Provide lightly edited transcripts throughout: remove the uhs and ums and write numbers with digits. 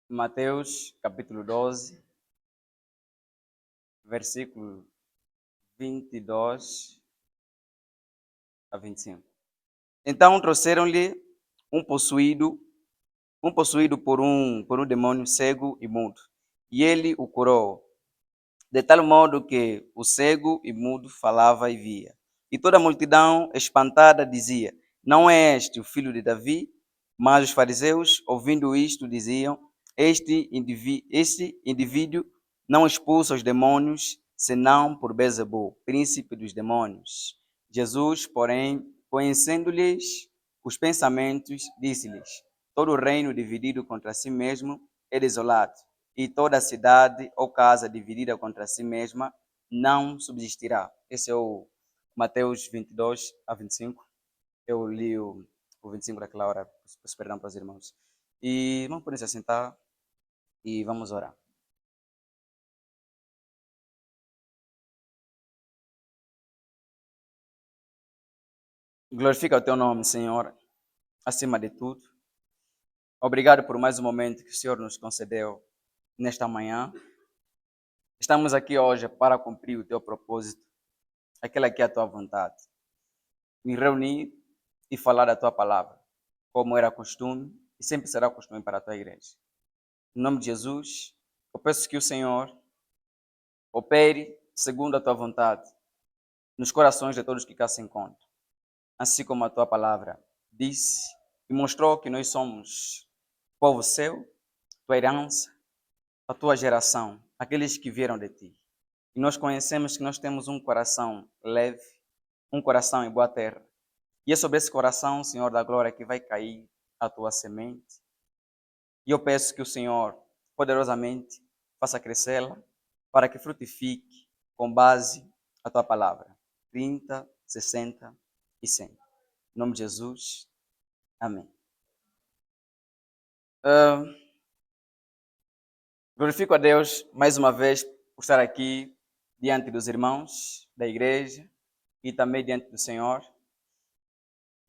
Mateus capítulo 12, versículo 22 a 25. Então trouxeram-lhe um possuído, por um demônio cego e mudo, e ele o curou, de tal modo que o cego e mudo falava e via. E toda a multidão, espantada, dizia: Não é este o filho de Davi? Mas os fariseus, ouvindo isto, diziam: Este indivíduo não expulsa os demônios, senão por Beelzebul, príncipe dos demônios. Jesus, porém, conhecendo-lhes os pensamentos, disse-lhes: Todo reino dividido contra si mesmo é desolado, e toda cidade ou casa dividida contra si mesma não subsistirá. Esse é o Mateus 22 a 25. Eu li o 25 daquela hora, peço perdão para os irmãos. E vamos poder se assentar e vamos orar. Glorifica o teu nome, Senhor, acima de tudo. Obrigado por mais um momento que o Senhor nos concedeu nesta manhã. Estamos aqui hoje para cumprir o teu propósito, aquela que é a tua vontade. Me reunir e falar da tua palavra, como era costume e sempre será costume para a tua igreja. Em nome de Jesus, eu peço que o Senhor opere segundo a tua vontade nos corações de todos que cá se encontram. Assim como a tua palavra disse e mostrou que nós somos povo seu, tua herança, a tua geração, aqueles que vieram de ti. E nós conhecemos que nós temos um coração leve, um coração em boa terra. E é sobre esse coração, Senhor da glória, que vai cair a tua semente. E eu peço que o Senhor, poderosamente, faça crescê-la para que frutifique com base a tua palavra. 30, 60 e 100. Em nome de Jesus. Amém. Glorifico a Deus mais uma vez por estar aqui diante dos irmãos da igreja e também diante do Senhor.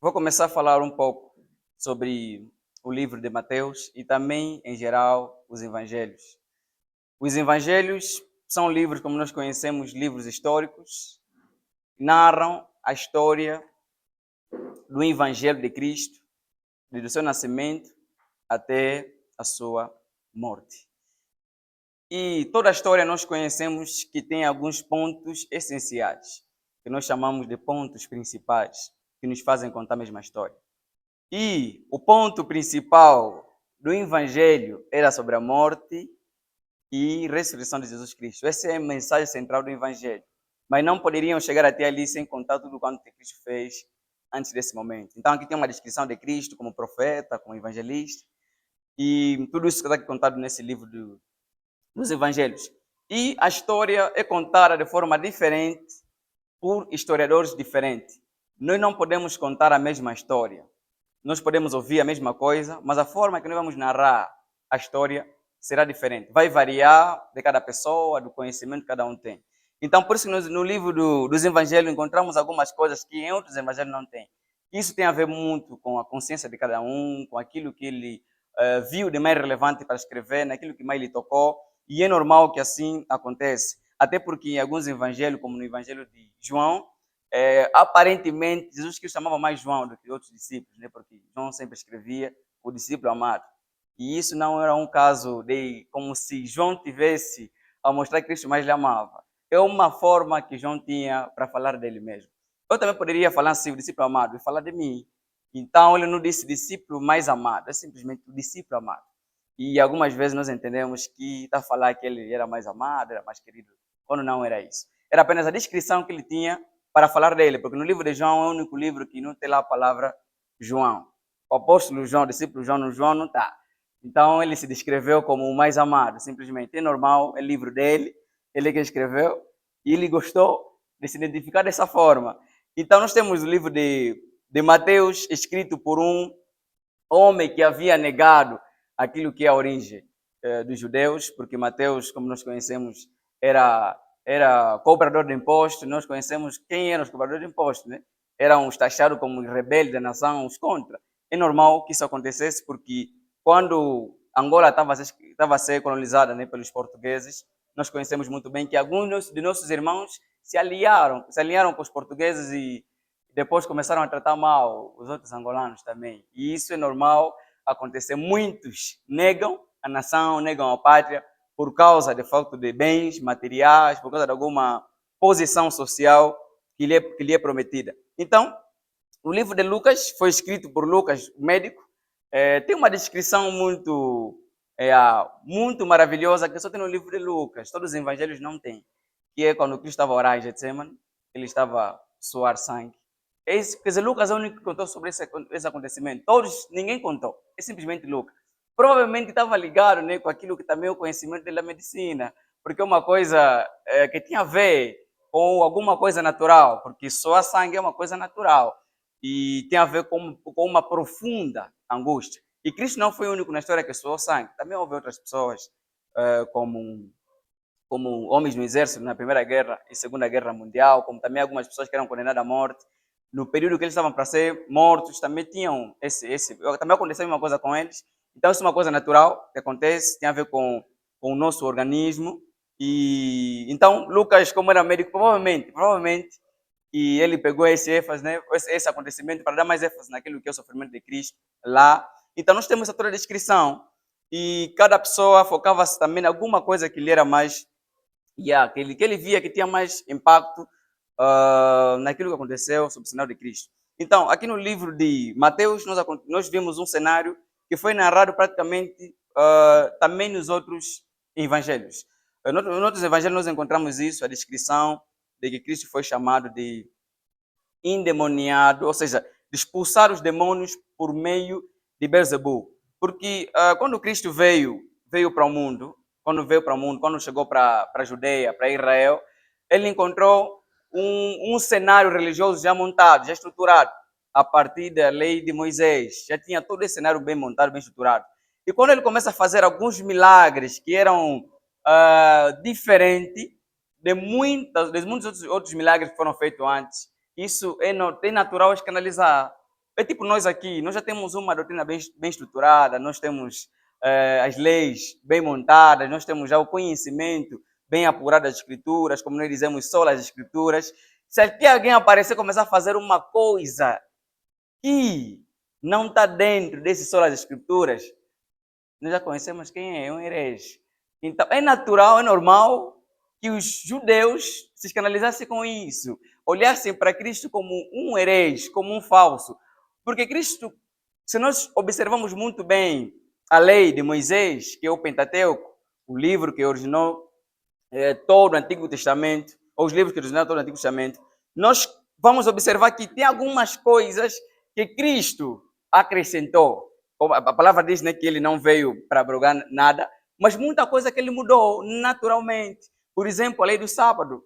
Vou começar a falar um pouco sobre o livro de Mateus e também, em geral, os evangelhos. Os evangelhos são livros, como nós conhecemos, livros históricos, narram a história do evangelho de Cristo, desde o seu nascimento até a sua morte. E toda a história nós conhecemos que tem alguns pontos essenciais, que nós chamamos de pontos principais, que nos fazem contar a mesma história. E o ponto principal do evangelho era sobre a morte e ressurreição de Jesus Cristo. Essa é a mensagem central do evangelho. Mas não poderiam chegar até ali sem contar tudo quanto Cristo fez antes desse momento. Então aqui tem uma descrição de Cristo como profeta, como evangelista, e tudo isso que está contado nesse livro dos evangelhos. E a história é contada de forma diferente por historiadores diferentes. Nós não podemos contar a mesma história. Nós podemos ouvir a mesma coisa, mas a forma que nós vamos narrar a história será diferente. Vai variar de cada pessoa, do conhecimento que cada um tem. Então, por isso que no livro dos evangelhos encontramos algumas coisas que em outros evangelhos não tem. Isso tem a ver muito com a consciência de cada um, com aquilo que ele viu de mais relevante para escrever, naquilo que mais lhe tocou. E é normal que assim aconteça. Até porque em alguns evangelhos, como no evangelho de João, aparentemente Jesus Cristo chamava mais João do que outros discípulos, né? Porque João sempre escrevia o discípulo amado. E isso não era um caso de como se João tivesse a mostrar que Cristo mais lhe amava. É uma forma que João tinha para falar dele mesmo. Eu também poderia falar assim, o discípulo amado, e falar de mim. Então ele não disse discípulo mais amado, é simplesmente o discípulo amado. E algumas vezes nós entendemos que está a falar que ele era mais amado, era mais querido, quando não era isso. Era apenas a descrição que ele tinha para falar dele, porque no livro de João é o único livro que não tem lá a palavra João. O apóstolo João, o discípulo João, no João não está. Então ele se descreveu como o mais amado, simplesmente. É normal, é livro dele, ele que escreveu, e ele gostou de se identificar dessa forma. Então nós temos o livro de Mateus, escrito por um homem que havia negado aquilo que é a origem dos judeus, porque Mateus, como nós conhecemos, era cobrador de impostos. Nós conhecemos quem eram os cobradores de impostos, né? Eram os taxados como rebeldes da nação, os contra. É normal que isso acontecesse, porque quando Angola estava a ser colonizada, né, pelos portugueses. Nós conhecemos muito bem que alguns de nossos irmãos se aliaram com os portugueses e depois começaram a tratar mal os outros angolanos também. E isso é normal acontecer. Muitos negam a nação, negam a pátria por causa de falta de bens materiais, por causa de alguma posição social que lhe é prometida. Então, o livro de Lucas foi escrito por Lucas, médico. Tem uma descrição muito maravilhosa que só tem no livro de Lucas. Todos os evangelhos não têm. Que é quando Cristo estava a orar em Getsemane, ele estava a suar sangue. Quer dizer, Lucas é o único que contou sobre esse acontecimento. Ninguém contou. É simplesmente Lucas. Provavelmente estava ligado, né, com aquilo que também é o conhecimento da medicina. Porque é uma coisa que tinha a ver com alguma coisa natural. Porque suar sangue é uma coisa natural. E tem a ver com uma profunda angústia. E Cristo não foi o único na história que suou sangue. Também houve outras pessoas, como homens no exército na Primeira Guerra e Segunda Guerra Mundial, como também algumas pessoas que eram condenadas à morte. No período que eles estavam para ser mortos, também tinham também aconteceu uma coisa com eles. Então, isso é uma coisa natural que acontece, tem a ver com o nosso organismo. E então, Lucas, como era médico, provavelmente, e ele pegou esse ênfase, né, esse acontecimento para dar mais ênfase naquilo que é o sofrimento de Cristo lá. Então, nós temos toda a descrição e cada pessoa focava-se também em alguma coisa que lhe era mais, que ele via que tinha mais impacto naquilo que aconteceu sob o sinal de Cristo. Então, aqui no livro de Mateus, nós vimos um cenário que foi narrado praticamente também nos outros evangelhos. Nos outros evangelhos nós encontramos isso, a descrição de que Cristo foi chamado de endemoniado, ou seja, de expulsar os demônios por meio de Beelzebul. Porque quando Cristo veio para o mundo, quando chegou para a Judeia, para Israel, ele encontrou um cenário religioso já montado, já estruturado, a partir da lei de Moisés. Já tinha todo esse cenário bem montado, bem estruturado. E quando ele começa a fazer alguns milagres que eram diferentes de muitos outros milagres que foram feitos antes, isso é natural escandalizar. É tipo nós aqui, nós já temos uma doutrina bem estruturada, nós temos as leis bem montadas, nós temos já o conhecimento bem apurado das escrituras, como nós dizemos, só as escrituras. Se aqui alguém aparecer e começar a fazer uma coisa que não está dentro desse só as escrituras, nós já conhecemos quem é um herege. Então, é natural, é normal que os judeus se escandalizassem com isso, olhassem para Cristo como um herege, como um falso. Porque Cristo, se nós observamos muito bem a lei de Moisés, que é o Pentateuco, o livro que originou todo o Antigo Testamento, ou os livros que originaram todo o Antigo Testamento, nós vamos observar que tem algumas coisas que Cristo acrescentou. A palavra diz, né, que ele não veio para abrogar nada, mas muita coisa que ele mudou naturalmente. Por exemplo, a lei do sábado.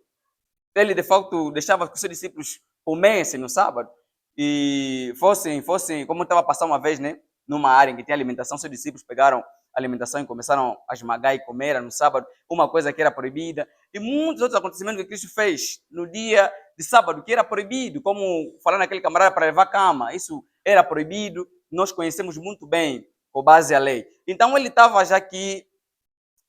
Ele, de fato, deixava que os seus discípulos comessem no sábado e fossem, como estava a passar uma vez, né, numa área em que tinha alimentação, seus discípulos pegaram a alimentação e começaram a esmagar e comer no sábado, uma coisa que era proibida. E muitos outros acontecimentos que Cristo fez no dia de sábado, que era proibido, como falar naquele camarada para levar cama, isso era proibido, nós conhecemos muito bem, com base à lei. Então ele estava já aqui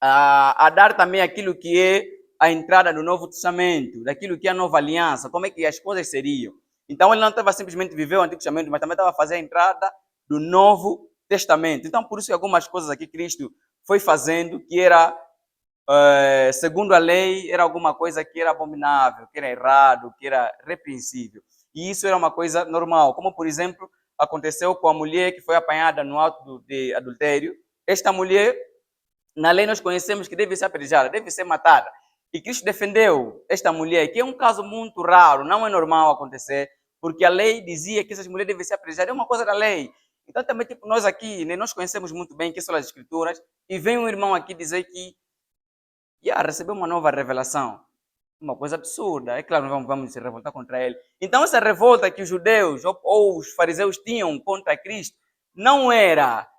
a dar também aquilo que é a entrada do Novo Testamento, daquilo que é a nova aliança, como é que as coisas seriam. Então ele não estava simplesmente viver o Antigo Testamento, mas também estava a fazer a entrada do Novo Testamento. Então por isso que algumas coisas aqui Cristo foi fazendo que era, segundo a lei, era alguma coisa que era abominável, que era errado, que era repreensível. E isso era uma coisa normal, como por exemplo aconteceu com a mulher que foi apanhada no ato de adultério. Esta mulher, na lei nós conhecemos que deve ser apedrejada, deve ser matada. E Cristo defendeu esta mulher, que é um caso muito raro, não é normal acontecer, porque a lei dizia que essas mulheres devem ser apedrejadas, é uma coisa da lei. Então também, tipo, nós aqui, né, nós conhecemos muito bem que são as escrituras, e vem um irmão aqui dizer que recebeu uma nova revelação. Uma coisa absurda. É claro, não vamos se revoltar contra ele. Então essa revolta que os judeus ou os fariseus tinham contra Cristo não era,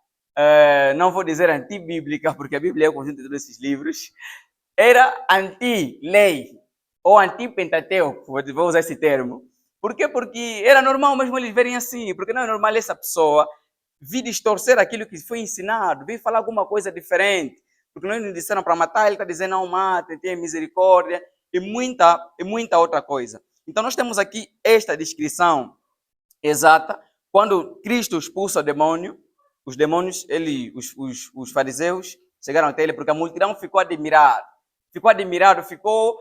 não vou dizer antibíblica, porque a Bíblia é o conjunto de todos esses livros, era anti-lei, ou anti-pentateuco, vou usar esse termo. Por quê? Porque era normal mesmo eles verem assim, porque não é normal essa pessoa vir distorcer aquilo que foi ensinado, vir falar alguma coisa diferente. Porque nós nos disseram para matar, ele está dizendo não mate, tenha misericórdia e muita outra coisa. Então nós temos aqui esta descrição exata. Quando Cristo expulsa o demônio, os demônios, os fariseus chegaram até ele porque a multidão ficou admirada. Ficou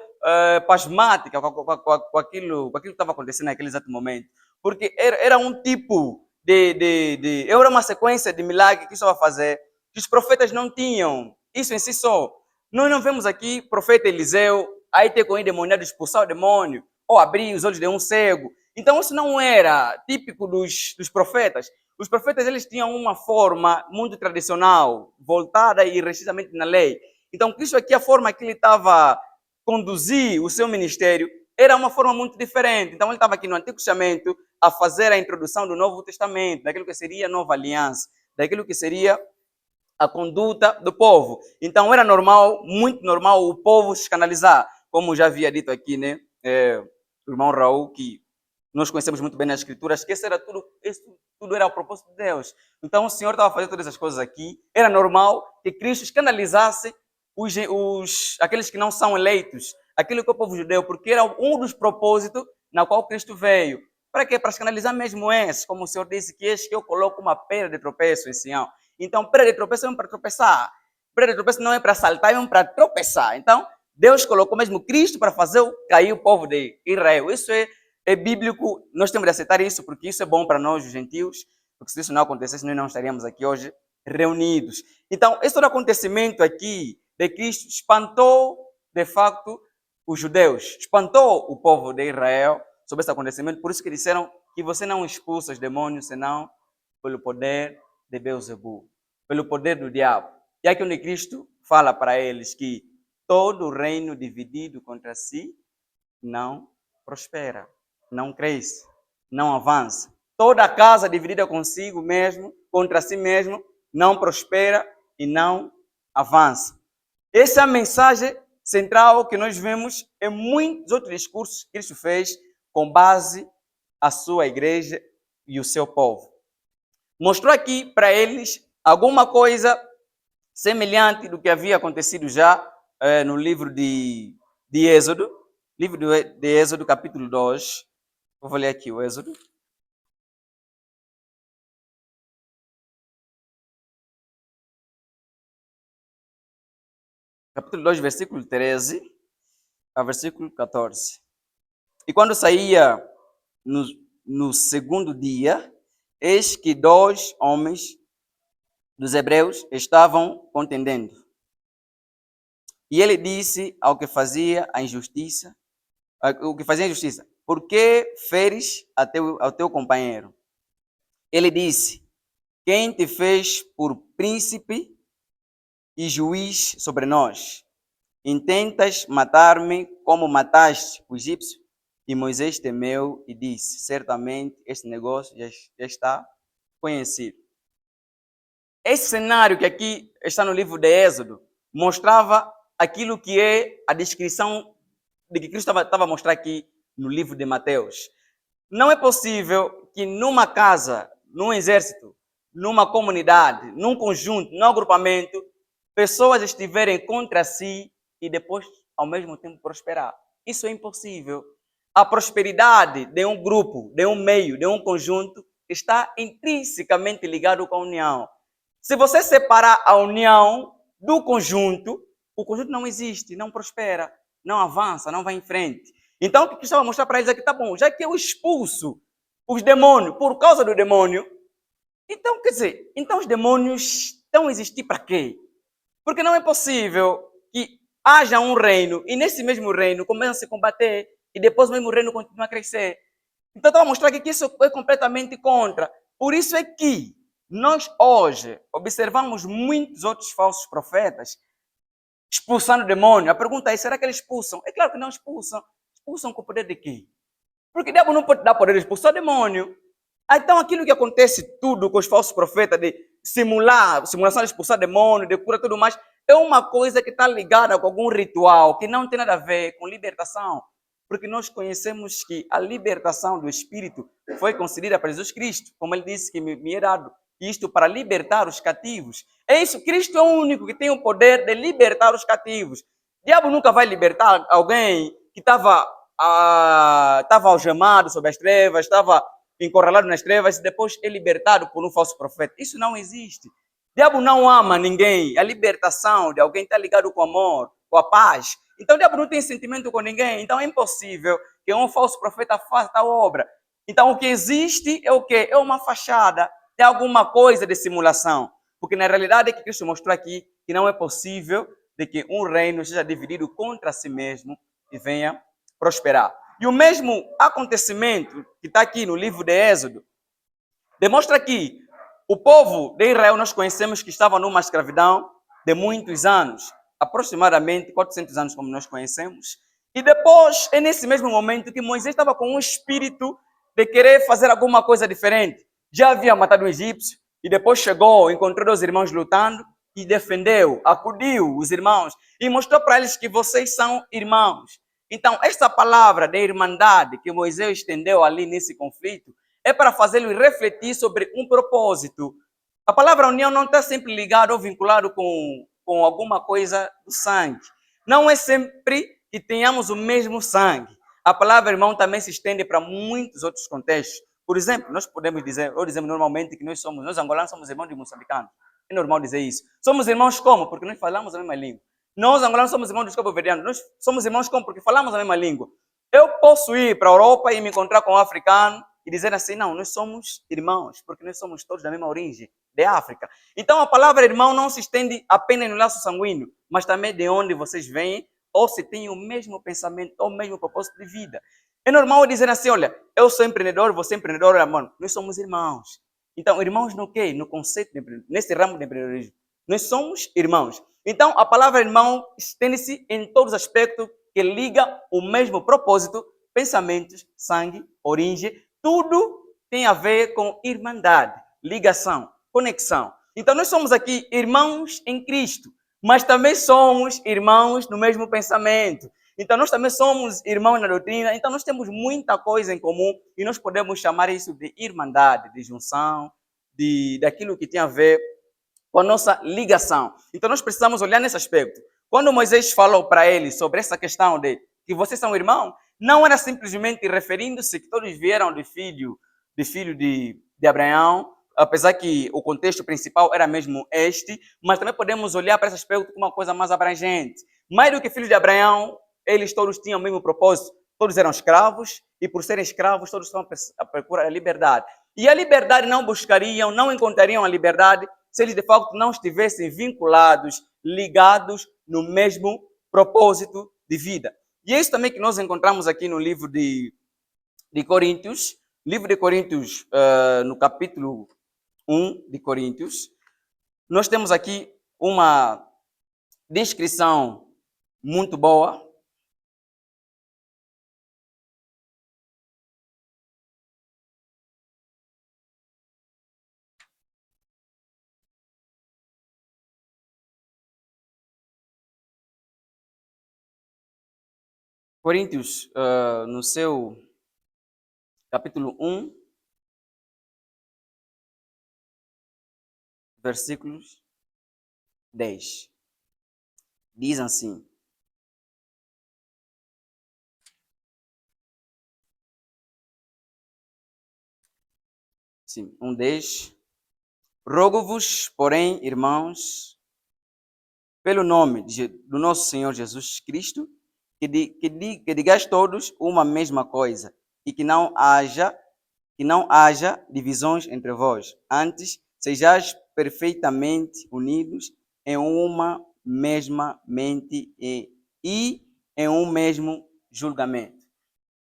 pasmática com aquilo que estava acontecendo naquele exato momento. Porque era um tipo era uma sequência de milagres que estava a fazer, que os profetas não tinham. Isso em si só. Nós não vemos aqui profeta Eliseu, aí ter com o endemoniado expulsar o demônio, ou abrir os olhos de um cego. Então isso não era típico dos profetas. Os profetas eles tinham uma forma muito tradicional, voltada e restritivamente na lei. Então Cristo aqui, a forma que ele estava a conduzir o seu ministério, era uma forma muito diferente. Então ele estava aqui no Antigo Testamento a fazer a introdução do Novo Testamento, daquilo que seria a nova aliança, daquilo que seria a conduta do povo. Então era normal, muito normal, o povo se escandalizar. Como já havia dito aqui, né? O irmão Raul, que nós conhecemos muito bem nas Escrituras, que isso tudo era o propósito de Deus. Então o Senhor estava fazendo todas essas coisas aqui. Era normal que Cristo escandalizasse aqueles que não são eleitos, aquilo que é o povo judeu, porque era um dos propósitos na qual Cristo veio. Para quê? Para escandalizar mesmo esse, como o Senhor disse, que eis que eu coloco uma pedra de tropeço em Sião. Então, pedra de tropeço é para tropeçar. Pedra de tropeço não é para saltar, é para tropeçar. Então, Deus colocou mesmo Cristo para fazer cair o povo de Israel. Isso é bíblico, nós temos de aceitar isso, porque isso é bom para nós, os gentios, porque se isso não acontecesse, nós não estaríamos aqui hoje reunidos. Então, esse todo acontecimento aqui de Cristo espantou, de facto, os judeus, espantou o povo de Israel sobre esse acontecimento, por isso que disseram que você não expulsa os demônios, senão pelo poder de Beelzebul, pelo poder do diabo. E aqui onde Cristo fala para eles que todo reino dividido contra si não prospera, não cresce, não avança. Toda casa dividida consigo mesmo, contra si mesmo, não prospera e não avança. Essa é a mensagem central que nós vemos em muitos outros discursos que Cristo fez com base a sua igreja e o seu povo. Mostrou aqui para eles alguma coisa semelhante do que havia acontecido já no livro de Êxodo, livro de Êxodo, capítulo 2. Vou ler aqui o Êxodo. Capítulo 2, versículo 13 a versículo 14. E quando saía no segundo dia, eis que 2 homens dos hebreus estavam contendendo. E ele disse ao que fazia a injustiça, por que feres ao teu companheiro? Ele disse, quem te fez por príncipe e juiz sobre nós? Intentas matar-me como mataste o egípcio? E Moisés temeu e disse, certamente este negócio já está conhecido. Esse cenário que aqui está no livro de Êxodo mostrava aquilo que é a descrição de que Cristo estava a mostrar aqui no livro de Mateus. Não é possível que numa casa, num exército, numa comunidade, num conjunto, num agrupamento, pessoas estiverem contra si e depois, ao mesmo tempo, prosperar. Isso é impossível. A prosperidade de um grupo, de um meio, de um conjunto, está intrinsecamente ligado com a união. Se você separar a união do conjunto, o conjunto não existe, não prospera, não avança, não vai em frente. Então, o que Cristo vai mostrar para eles é que, tá bom, já que eu expulso os demônios por causa do demônio, então, quer dizer, então os demônios estão a existir para quê? Porque não é possível que haja um reino e nesse mesmo reino começa a se combater e depois o mesmo reino continua a crescer. Então, eu vou mostrar que isso é completamente contra. Por isso é que nós hoje observamos muitos outros falsos profetas expulsando o demônio. A pergunta é, será que eles expulsam? É claro que não expulsam. Expulsam com o poder de quê? Porque o diabo não pode dar poder de expulsar o demônio. Então, aquilo que acontece tudo com os falsos profetas, de simulação de expulsar demônio, de cura e tudo mais, é uma coisa que está ligada com algum ritual, que não tem nada a ver com libertação. Porque nós conhecemos que a libertação do Espírito foi concedida para Jesus Cristo, como ele disse que me é dado, isto para libertar os cativos. É isso, Cristo é o único que tem o poder de libertar os cativos. O diabo nunca vai libertar alguém que estava algemado sob as trevas, estava encurralado nas trevas e depois é libertado por um falso profeta. Isso não existe. O diabo não ama ninguém. A libertação de alguém está ligado com o amor, com a paz. Então o diabo não tem sentimento com ninguém. Então é impossível que um falso profeta faça a obra. Então o que existe é o quê? É uma fachada, é alguma coisa de simulação. Porque na realidade é que Cristo mostrou aqui que não é possível de que um reino seja dividido contra si mesmo e venha prosperar. E o mesmo acontecimento que está aqui no livro de Êxodo demonstra que o povo de Israel nós conhecemos que estava numa escravidão de muitos anos, aproximadamente 400 anos como nós conhecemos. E depois, é nesse mesmo momento que Moisés estava com um espírito de querer fazer alguma coisa diferente. Já havia matado um egípcio e depois chegou, encontrou os irmãos lutando e defendeu, acudiu os irmãos e mostrou para eles que vocês são irmãos. Então, esta palavra de irmandade que Moisés estendeu ali nesse conflito é para fazê-lo refletir sobre um propósito. A palavra união não está sempre ligada ou vinculada com alguma coisa do sangue. Não é sempre que tenhamos o mesmo sangue. A palavra irmão também se estende para muitos outros contextos. Por exemplo, nós podemos dizer, ou dizemos normalmente que nós angolanos somos irmãos de moçambicanos. É normal dizer isso. Somos irmãos como? Porque nós falamos a mesma língua. Nós angolanos somos irmãos dos cabo-verdianos. Nós somos irmãos como? Porque falamos a mesma língua. Eu posso ir para a Europa e me encontrar com um africano e dizer assim, não, nós somos irmãos, porque nós somos todos da mesma origem, de África. Então a palavra irmão não se estende apenas no laço sanguíneo, mas também de onde vocês vêm, ou se têm o mesmo pensamento, ou o mesmo propósito de vida. É normal dizer assim, olha, eu sou empreendedor, você é empreendedor, mano, nós somos irmãos. Então, irmãos no quê? No conceito de empreendedorismo, nesse ramo de empreendedorismo. Nós somos irmãos. Então, a palavra irmão estende-se em todos os aspectos que liga o mesmo propósito, pensamentos, sangue, origem, tudo tem a ver com irmandade, ligação, conexão. Então, nós somos aqui irmãos em Cristo, mas também somos irmãos no mesmo pensamento. Então, nós também somos irmãos na doutrina, então nós temos muita coisa em comum e nós podemos chamar isso de irmandade, de junção, daquilo que tem a ver com a nossa ligação. Então, nós precisamos olhar nesse aspecto. Quando Moisés falou para eles sobre essa questão de que vocês são irmãos, não era simplesmente referindo-se que todos vieram de filho de Abraão, apesar que o contexto principal era mesmo este, mas também podemos olhar para esse aspecto como uma coisa mais abrangente. Mais do que filhos de Abraão, eles todos tinham o mesmo propósito, todos eram escravos, e por serem escravos, todos estavam à procura da liberdade. E a liberdade não buscariam, não encontrariam a liberdade se eles de fato não estivessem vinculados, ligados no mesmo propósito de vida. E é isso também que nós encontramos aqui no livro de Coríntios, livro de Coríntios, no capítulo 1 de Coríntios, nós temos aqui uma descrição muito boa. Coríntios, no seu capítulo 1, versículos 10. Diz assim: sim, 1:10. Rogo-vos, porém, irmãos, pelo nome do nosso Senhor Jesus Cristo, que digais todos uma mesma coisa e que não haja divisões entre vós. Antes, sejais perfeitamente unidos em uma mesma mente e em um mesmo julgamento.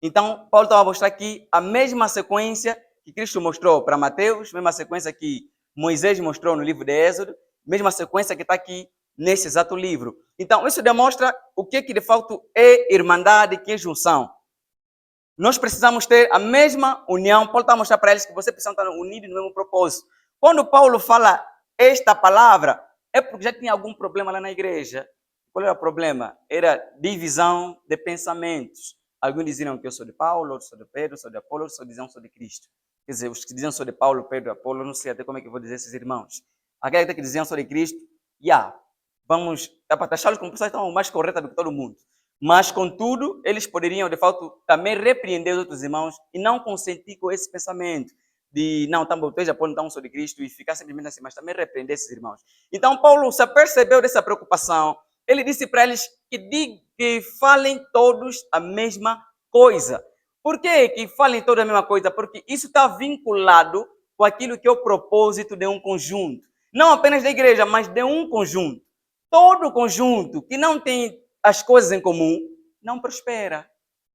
Então, Paulo estava a mostrar aqui a mesma sequência que Cristo mostrou para Mateus, mesma sequência que Moisés mostrou no livro de Êxodo, mesma sequência que está aqui nesse exato livro. Então, isso demonstra o que de fato é irmandade, que é junção. Nós precisamos ter a mesma união. Paulo está a mostrar para eles que vocês precisam estar unidos no mesmo propósito. Quando Paulo fala esta palavra, é porque já tinha algum problema lá na igreja. Qual era o problema? Era divisão de pensamentos. Alguns diziam que eu sou de Paulo, outros sou de Pedro, sou de Apolo, outros diziam que sou de Cristo. Quer dizer, os que diziam só de Paulo, Pedro, Apolo, não sei até como é que eu vou dizer esses irmãos. Aqueles que diziam só de Cristo, vamos, para taxá-los como pessoas tão mais corretas do que todo mundo. Mas, contudo, eles poderiam, de fato, também repreender os outros irmãos e não consentir com esse pensamento de, não, talvez Apolo não só de Cristo e ficar simplesmente assim, mas também repreender esses irmãos. Então, Paulo se apercebeu dessa preocupação. Ele disse para eles que falem todos a mesma coisa. Por que falem toda a mesma coisa? Porque isso está vinculado com aquilo que é o propósito de um conjunto. Não apenas da igreja, mas de um conjunto. Todo conjunto que não tem as coisas em comum não prospera,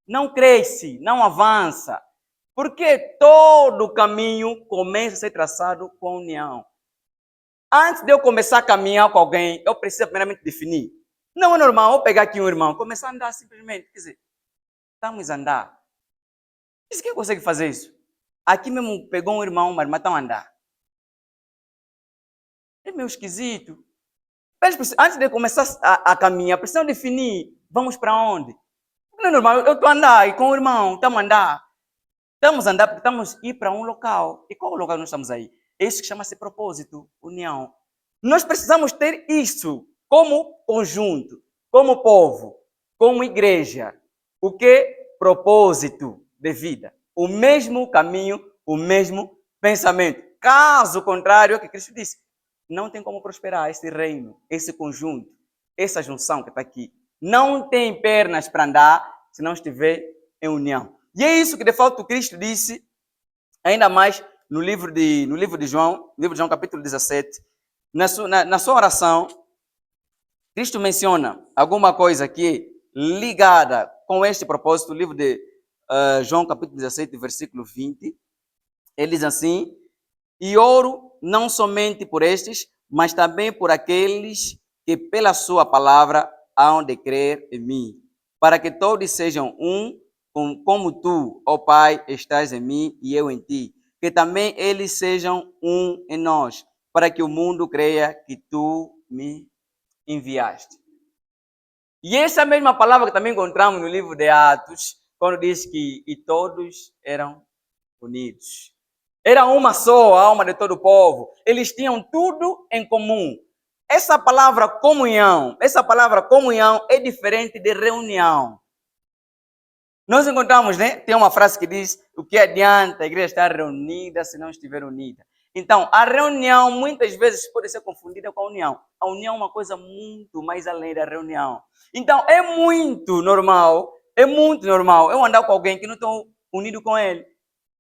não cresce, não avança. Porque todo caminho começa a ser traçado com a união. Antes de eu começar a caminhar com alguém, eu preciso primeiramente definir. Não é normal eu pegar aqui um irmão, começar a andar simplesmente. Quer dizer, estamos a andar. Isso quem consegue fazer isso? Aqui mesmo pegou um irmão, uma irmã, estão a andar. É meio esquisito. Antes de começar a caminhar, precisam definir, vamos para onde? Não é normal, eu estou a andar e com o irmão, estamos a andar. Estamos a andar porque estamos a ir para um local. E qual local nós estamos aí? É isso que chama-se propósito, união. Nós precisamos ter isso como conjunto, como povo, como igreja. O que? Propósito de vida. O mesmo caminho, o mesmo pensamento. Caso contrário, é o que Cristo disse. Não tem como prosperar esse reino, esse conjunto, essa junção que está aqui. Não tem pernas para andar se não estiver em união. E é isso que de fato Cristo disse, ainda mais no livro de João, capítulo 17. Na sua oração, Cristo menciona alguma coisa que é ligada com este propósito. O livro de João capítulo 17, versículo 20. Ele diz assim: e oro não somente por estes, mas também por aqueles que pela sua palavra hão de crer em mim, para que todos sejam um, como tu, ó Pai, estás em mim e eu em ti, que também eles sejam um em nós, para que o mundo creia que tu me enviaste. E essa mesma palavra que também encontramos no livro de Atos, quando diz que e todos eram unidos. Era uma só a alma de todo o povo. Eles tinham tudo em comum. Essa palavra comunhão é diferente de reunião. Nós encontramos, né? Tem uma frase que diz: o que adianta a igreja estar reunida se não estiver unida? Então, a reunião muitas vezes pode ser confundida com a união. A união é uma coisa muito mais além da reunião. Então, é muito normal eu andar com alguém que não estou unido com ele.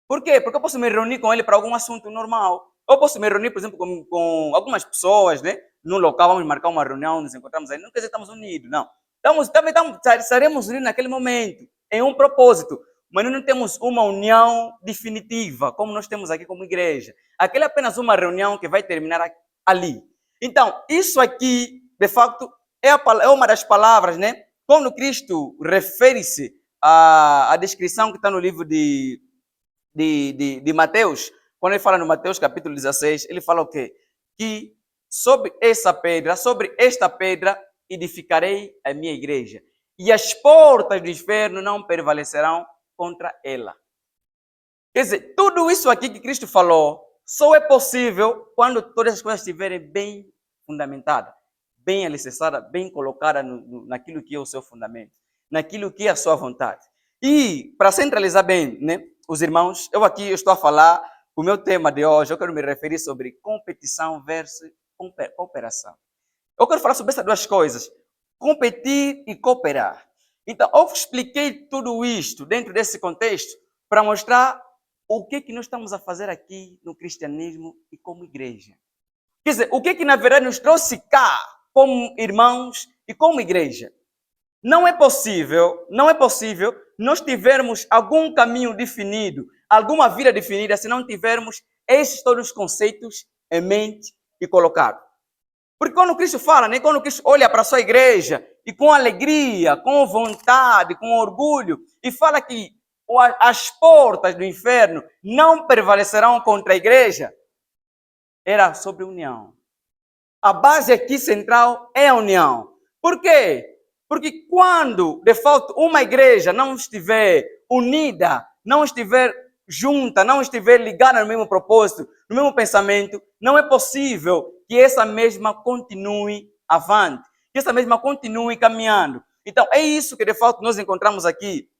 Por quê? Porque eu posso me reunir com ele para algum assunto normal. Eu posso me reunir, por exemplo, com algumas pessoas, né? Num local, vamos marcar uma reunião, nos encontramos aí. Não quer dizer que estamos unidos, não. Estaremos unidos naquele momento, em um propósito. Mas nós não temos uma união definitiva, como nós temos aqui como igreja. Aquela é apenas uma reunião que vai terminar ali. Então, isso aqui, de facto, é uma das palavras, né? Quando Cristo refere-se à descrição que está no livro de Mateus, quando ele fala no Mateus capítulo 16, ele fala o quê? Que sobre esta pedra edificarei a minha igreja, e as portas do inferno não prevalecerão contra ela. Quer dizer, tudo isso aqui que Cristo falou só é possível quando todas as coisas estiverem bem fundamentadas, bem alicerçadas, bem colocadas naquilo que é o seu fundamento, naquilo que é a sua vontade. E, para centralizar bem, né, os irmãos, eu estou a falar, o meu tema de hoje, eu quero me referir sobre competição versus cooperação. Eu quero falar sobre essas duas coisas, competir e cooperar. Então, eu expliquei tudo isto dentro desse contexto para mostrar o que nós estamos a fazer aqui no cristianismo e como igreja. Quer dizer, o que na verdade nos trouxe cá como irmãos e como igreja. Não é possível nós tivermos algum caminho definido, alguma vida definida, se não tivermos esses todos os conceitos em mente e colocados. Porque quando Cristo fala, né, quando Cristo olha para a sua igreja e com alegria, com vontade, com orgulho, e fala que as portas do inferno não prevalecerão contra a igreja, era sobre união. A base aqui central é a união. Por quê? Porque quando, de fato, uma igreja não estiver unida, não estiver junta, não estiver ligada no mesmo propósito, no mesmo pensamento, não é possível que essa mesma continue avante, que essa mesma continue caminhando. Então, é isso que de fato nós encontramos aqui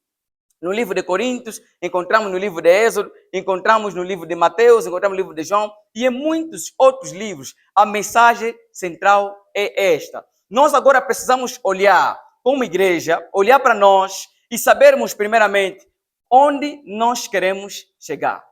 no livro de Coríntios, encontramos no livro de Êxodo, encontramos no livro de Mateus, encontramos no livro de João e em muitos outros livros. A mensagem central é esta. Nós agora precisamos olhar como igreja, olhar para nós e sabermos primeiramente onde nós queremos chegar.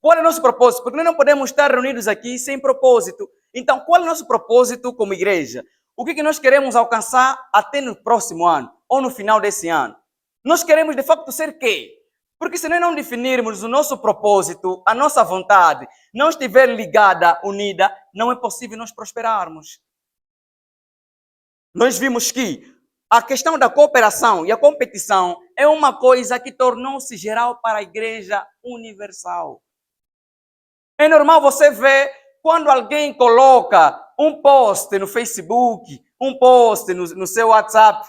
Qual é o nosso propósito? Porque nós não podemos estar reunidos aqui sem propósito. Então, qual é o nosso propósito como igreja? O que nós queremos alcançar até no próximo ano ou no final desse ano? Nós queremos, de facto, ser quê? Porque se nós não definirmos o nosso propósito, a nossa vontade, não estiver ligada, unida, não é possível nós prosperarmos. Nós vimos que a questão da cooperação e a competição é uma coisa que tornou-se geral para a Igreja Universal. É normal você ver quando alguém coloca um post no Facebook, um post no seu WhatsApp.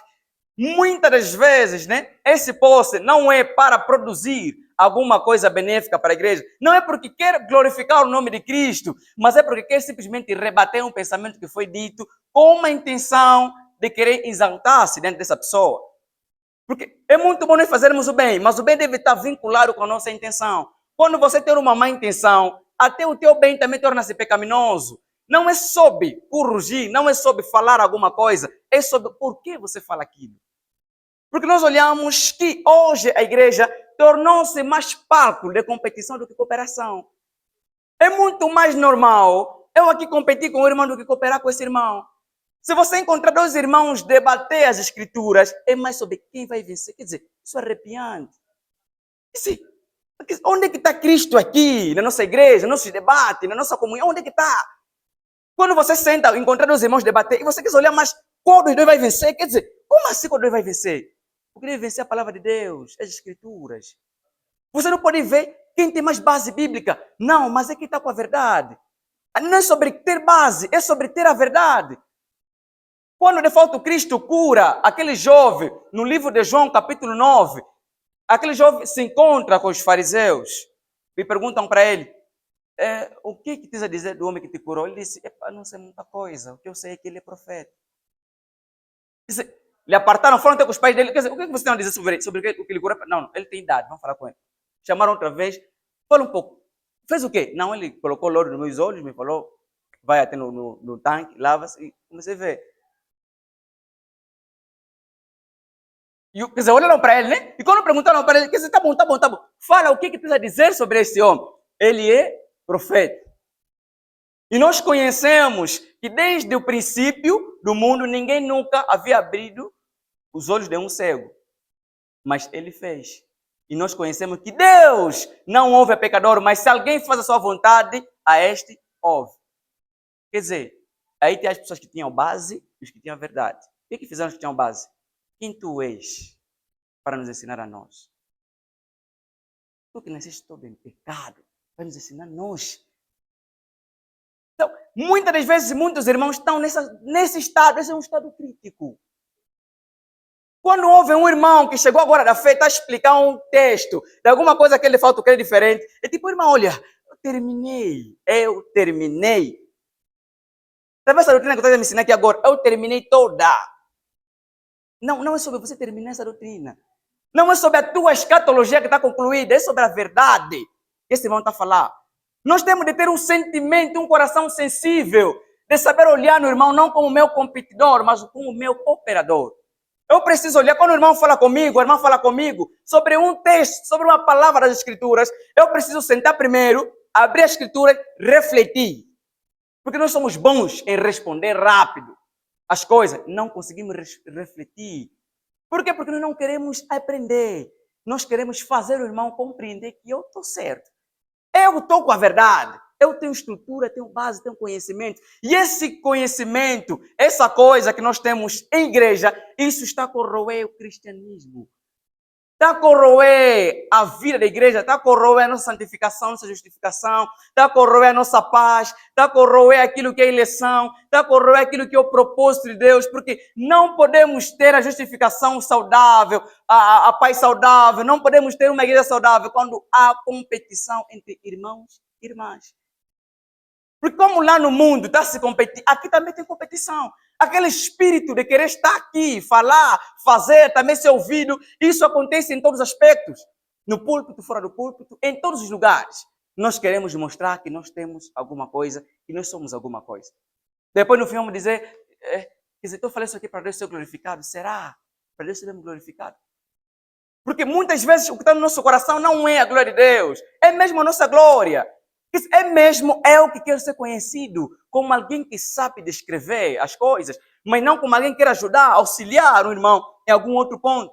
Muitas das vezes, né, esse post não é para produzir alguma coisa benéfica para a igreja. Não é porque quer glorificar o nome de Cristo, mas é porque quer simplesmente rebater um pensamento que foi dito com uma intenção de querer exaltar-se dentro dessa pessoa. Porque é muito bom nós fazermos o bem, mas o bem deve estar vinculado com a nossa intenção. Quando você tem uma má intenção, até o teu bem também torna-se pecaminoso. Não é sobre corrigir, não é sobre falar alguma coisa, é sobre por que você fala aquilo. Porque nós olhamos que hoje a igreja tornou-se mais palco de competição do que cooperação. É muito mais normal eu aqui competir com o irmão do que cooperar com esse irmão. Se você encontrar dois irmãos debater as escrituras, é mais sobre quem vai vencer. Quer dizer, isso é arrepiante. Onde é que está Cristo aqui, na nossa igreja, no nosso debate, na nossa comunhão? Onde é que está? Quando você senta, encontrar dois irmãos debater, e você quer olhar, mas qual dos dois vai vencer? Quer dizer, como assim qual dos dois vai vencer? Porque deve vencer a palavra de Deus, as escrituras. Você não pode ver quem tem mais base bíblica. Não, mas é quem está com a verdade. Não é sobre ter base, é sobre ter a verdade. Quando de fato Cristo cura aquele jovem, no livro de João, capítulo 9, aquele jovem se encontra com os fariseus e perguntam para ele, o que tens a dizer do homem que te curou? Ele disse, não sei muita coisa, o que eu sei é que ele é profeta. Lhe apartaram, foram até com os pais dele, quer dizer, o que você tem a dizer sobre o que ele curou? Não, ele tem idade, vamos falar com ele. Chamaram outra vez, fala um pouco. Fez o quê? Não, ele colocou louro nos meus olhos, me falou, vai até no tanque, lava-se, e comecei a ver. E, quer dizer, olharam para ele, né? E quando perguntaram para ele, quer dizer, tá bom. Fala o que tens a dizer sobre esse homem. Ele é profeta. E nós conhecemos que desde o princípio do mundo, ninguém nunca havia abrido os olhos de um cego. Mas ele fez. E nós conhecemos que Deus não ouve a pecador, mas se alguém faz a sua vontade, a este ouve. Quer dizer, aí tem as pessoas que tinham base e os que tinham verdade. O que fizeram os que tinham base? Quem tu és para nos ensinar a nós? Tu que nasceste todo em pecado, vai nos ensinar a nós. Então, muitas das vezes, muitos irmãos estão nesse estado, esse é um estado crítico. Quando houve um irmão que chegou agora da fé, está a explicar um texto de alguma coisa que ele falta, que é diferente, é tipo, irmão, olha, eu terminei. Talvez essa doutrina que eu estou a me ensinar aqui agora, eu terminei toda. Não é sobre você terminar essa doutrina. Não é sobre a tua escatologia que está concluída, é sobre a verdade que esse irmão está a falar. Nós temos de ter um sentimento, um coração sensível, de saber olhar no irmão não como o meu competidor, mas como o meu cooperador. Eu preciso olhar, quando o irmão fala comigo, a irmã fala comigo, sobre um texto, sobre uma palavra das Escrituras, eu preciso sentar primeiro, abrir a Escritura, refletir. Porque nós somos bons em responder rápido as coisas, não conseguimos refletir. Por quê? Porque nós não queremos aprender. Nós queremos fazer o irmão compreender que eu estou certo. Eu estou com a verdade. Eu tenho estrutura, tenho base, tenho conhecimento. E esse conhecimento, essa coisa que nós temos em igreja, isso está a corroer o cristianismo. está a corroer a vida da igreja, está a corroer a nossa santificação, nossa justificação, está a corroer a nossa paz, está a corroer aquilo que é eleição, está a corroer aquilo que é o propósito de Deus, porque não podemos ter a justificação saudável, a paz saudável, não podemos ter uma igreja saudável quando há competição entre irmãos e irmãs. Porque como lá no mundo está se competindo, aqui também tem competição. Aquele espírito de querer estar aqui, falar, fazer, também ser ouvido, isso acontece em todos os aspectos. No púlpito, fora do púlpito, em todos os lugares. Nós queremos mostrar que nós temos alguma coisa, que nós somos alguma coisa. Depois no fim vamos dizer, quer dizer, eu falei isso aqui para Deus ser glorificado. Será? Para Deus ser mesmo glorificado? Porque muitas vezes o que está no nosso coração não é a glória de Deus, é mesmo a nossa glória. É mesmo eu que quero ser conhecido como alguém que sabe descrever as coisas, mas não como alguém que quer ajudar, auxiliar o irmão em algum outro ponto.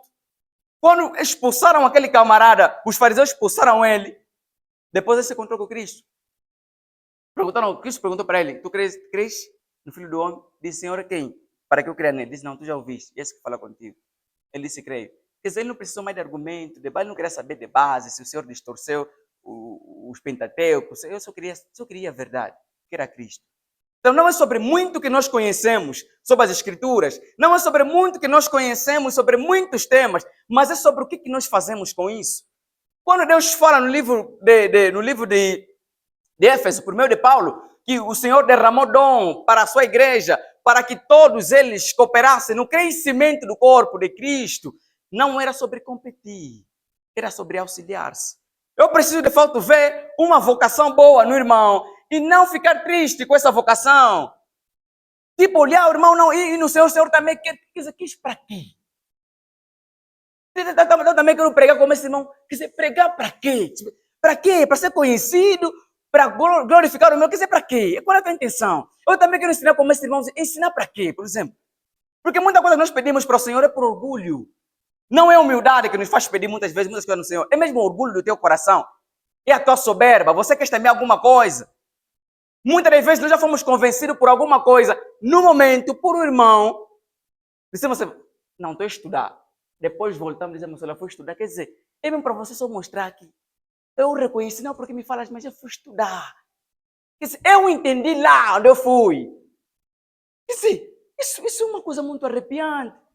Quando expulsaram aquele camarada, os fariseus expulsaram ele, depois ele se encontrou com Cristo. Cristo perguntou para ele, tu crês no Filho do Homem? Disse, Senhor, quem? Para que eu creia nele? Disse, não, tu já ouviste, esse que fala contigo. Ele disse, creio. Quer dizer, ele não precisou mais de argumento, ele não queria saber de base, se o Senhor distorceu os Pentateucos, eu só queria a verdade, que era Cristo. Então não é sobre muito que nós conhecemos sobre as Escrituras, não é sobre muito que nós conhecemos sobre muitos temas, mas é sobre o que nós fazemos com isso. Quando Deus fala no livro de Éfeso, por meio de Paulo, que o Senhor derramou dom para a sua igreja, para que todos eles cooperassem no crescimento do corpo de Cristo, não era sobre competir, era sobre auxiliar-se. Eu preciso de fato ver uma vocação boa no irmão e não ficar triste com essa vocação. Tipo, olhar o irmão não, e no Senhor, o Senhor também quer para quê? Eu também quero pregar como esse irmão. Quer dizer, pregar para quê? Para quê? Para ser conhecido? Para glorificar o meu? Quer dizer, para quê? Qual é a tua intenção? Eu também quero ensinar como esse irmão. Ensinar para quê, por exemplo? Porque muita coisa que nós pedimos para o Senhor é por orgulho. Não é humildade que nos faz pedir muitas coisas no Senhor. É mesmo o orgulho do teu coração. É a tua soberba. Você quer também alguma coisa. Muitas das vezes nós já fomos convencidos por alguma coisa. No momento, por um irmão. Dizemos assim, não, estou a estudar. Depois voltamos e dizemos, olha, fui estudar. Quer dizer, é mesmo para você só mostrar que eu reconheci, não porque me falas, mas eu fui estudar. Quer dizer, eu entendi lá onde eu fui. Quer dizer, isso é uma coisa muito arrepiante.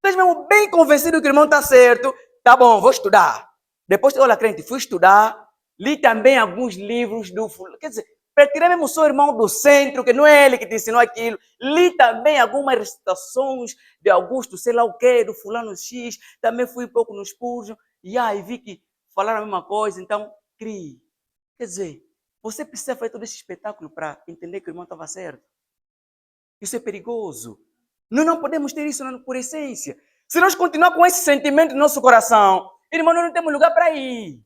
Estás mesmo bem convencido que o irmão está certo. Tá bom, vou estudar. Depois, olha, crente, fui estudar. Li também alguns livros do fulano. Quer dizer, para tirar mesmo o seu irmão do centro, que não é ele que te ensinou aquilo. Li também algumas recitações de Augusto, sei lá o quê, do fulano X. Também fui um pouco no Spurgeon. E aí vi que falaram a mesma coisa. Então, crie. Quer dizer, você precisa fazer todo esse espetáculo para entender que o irmão estava certo. Isso é perigoso. Nós não podemos ter isso por essência. Se nós continuar com esse sentimento no nosso coração, irmão, nós não temos lugar para ir.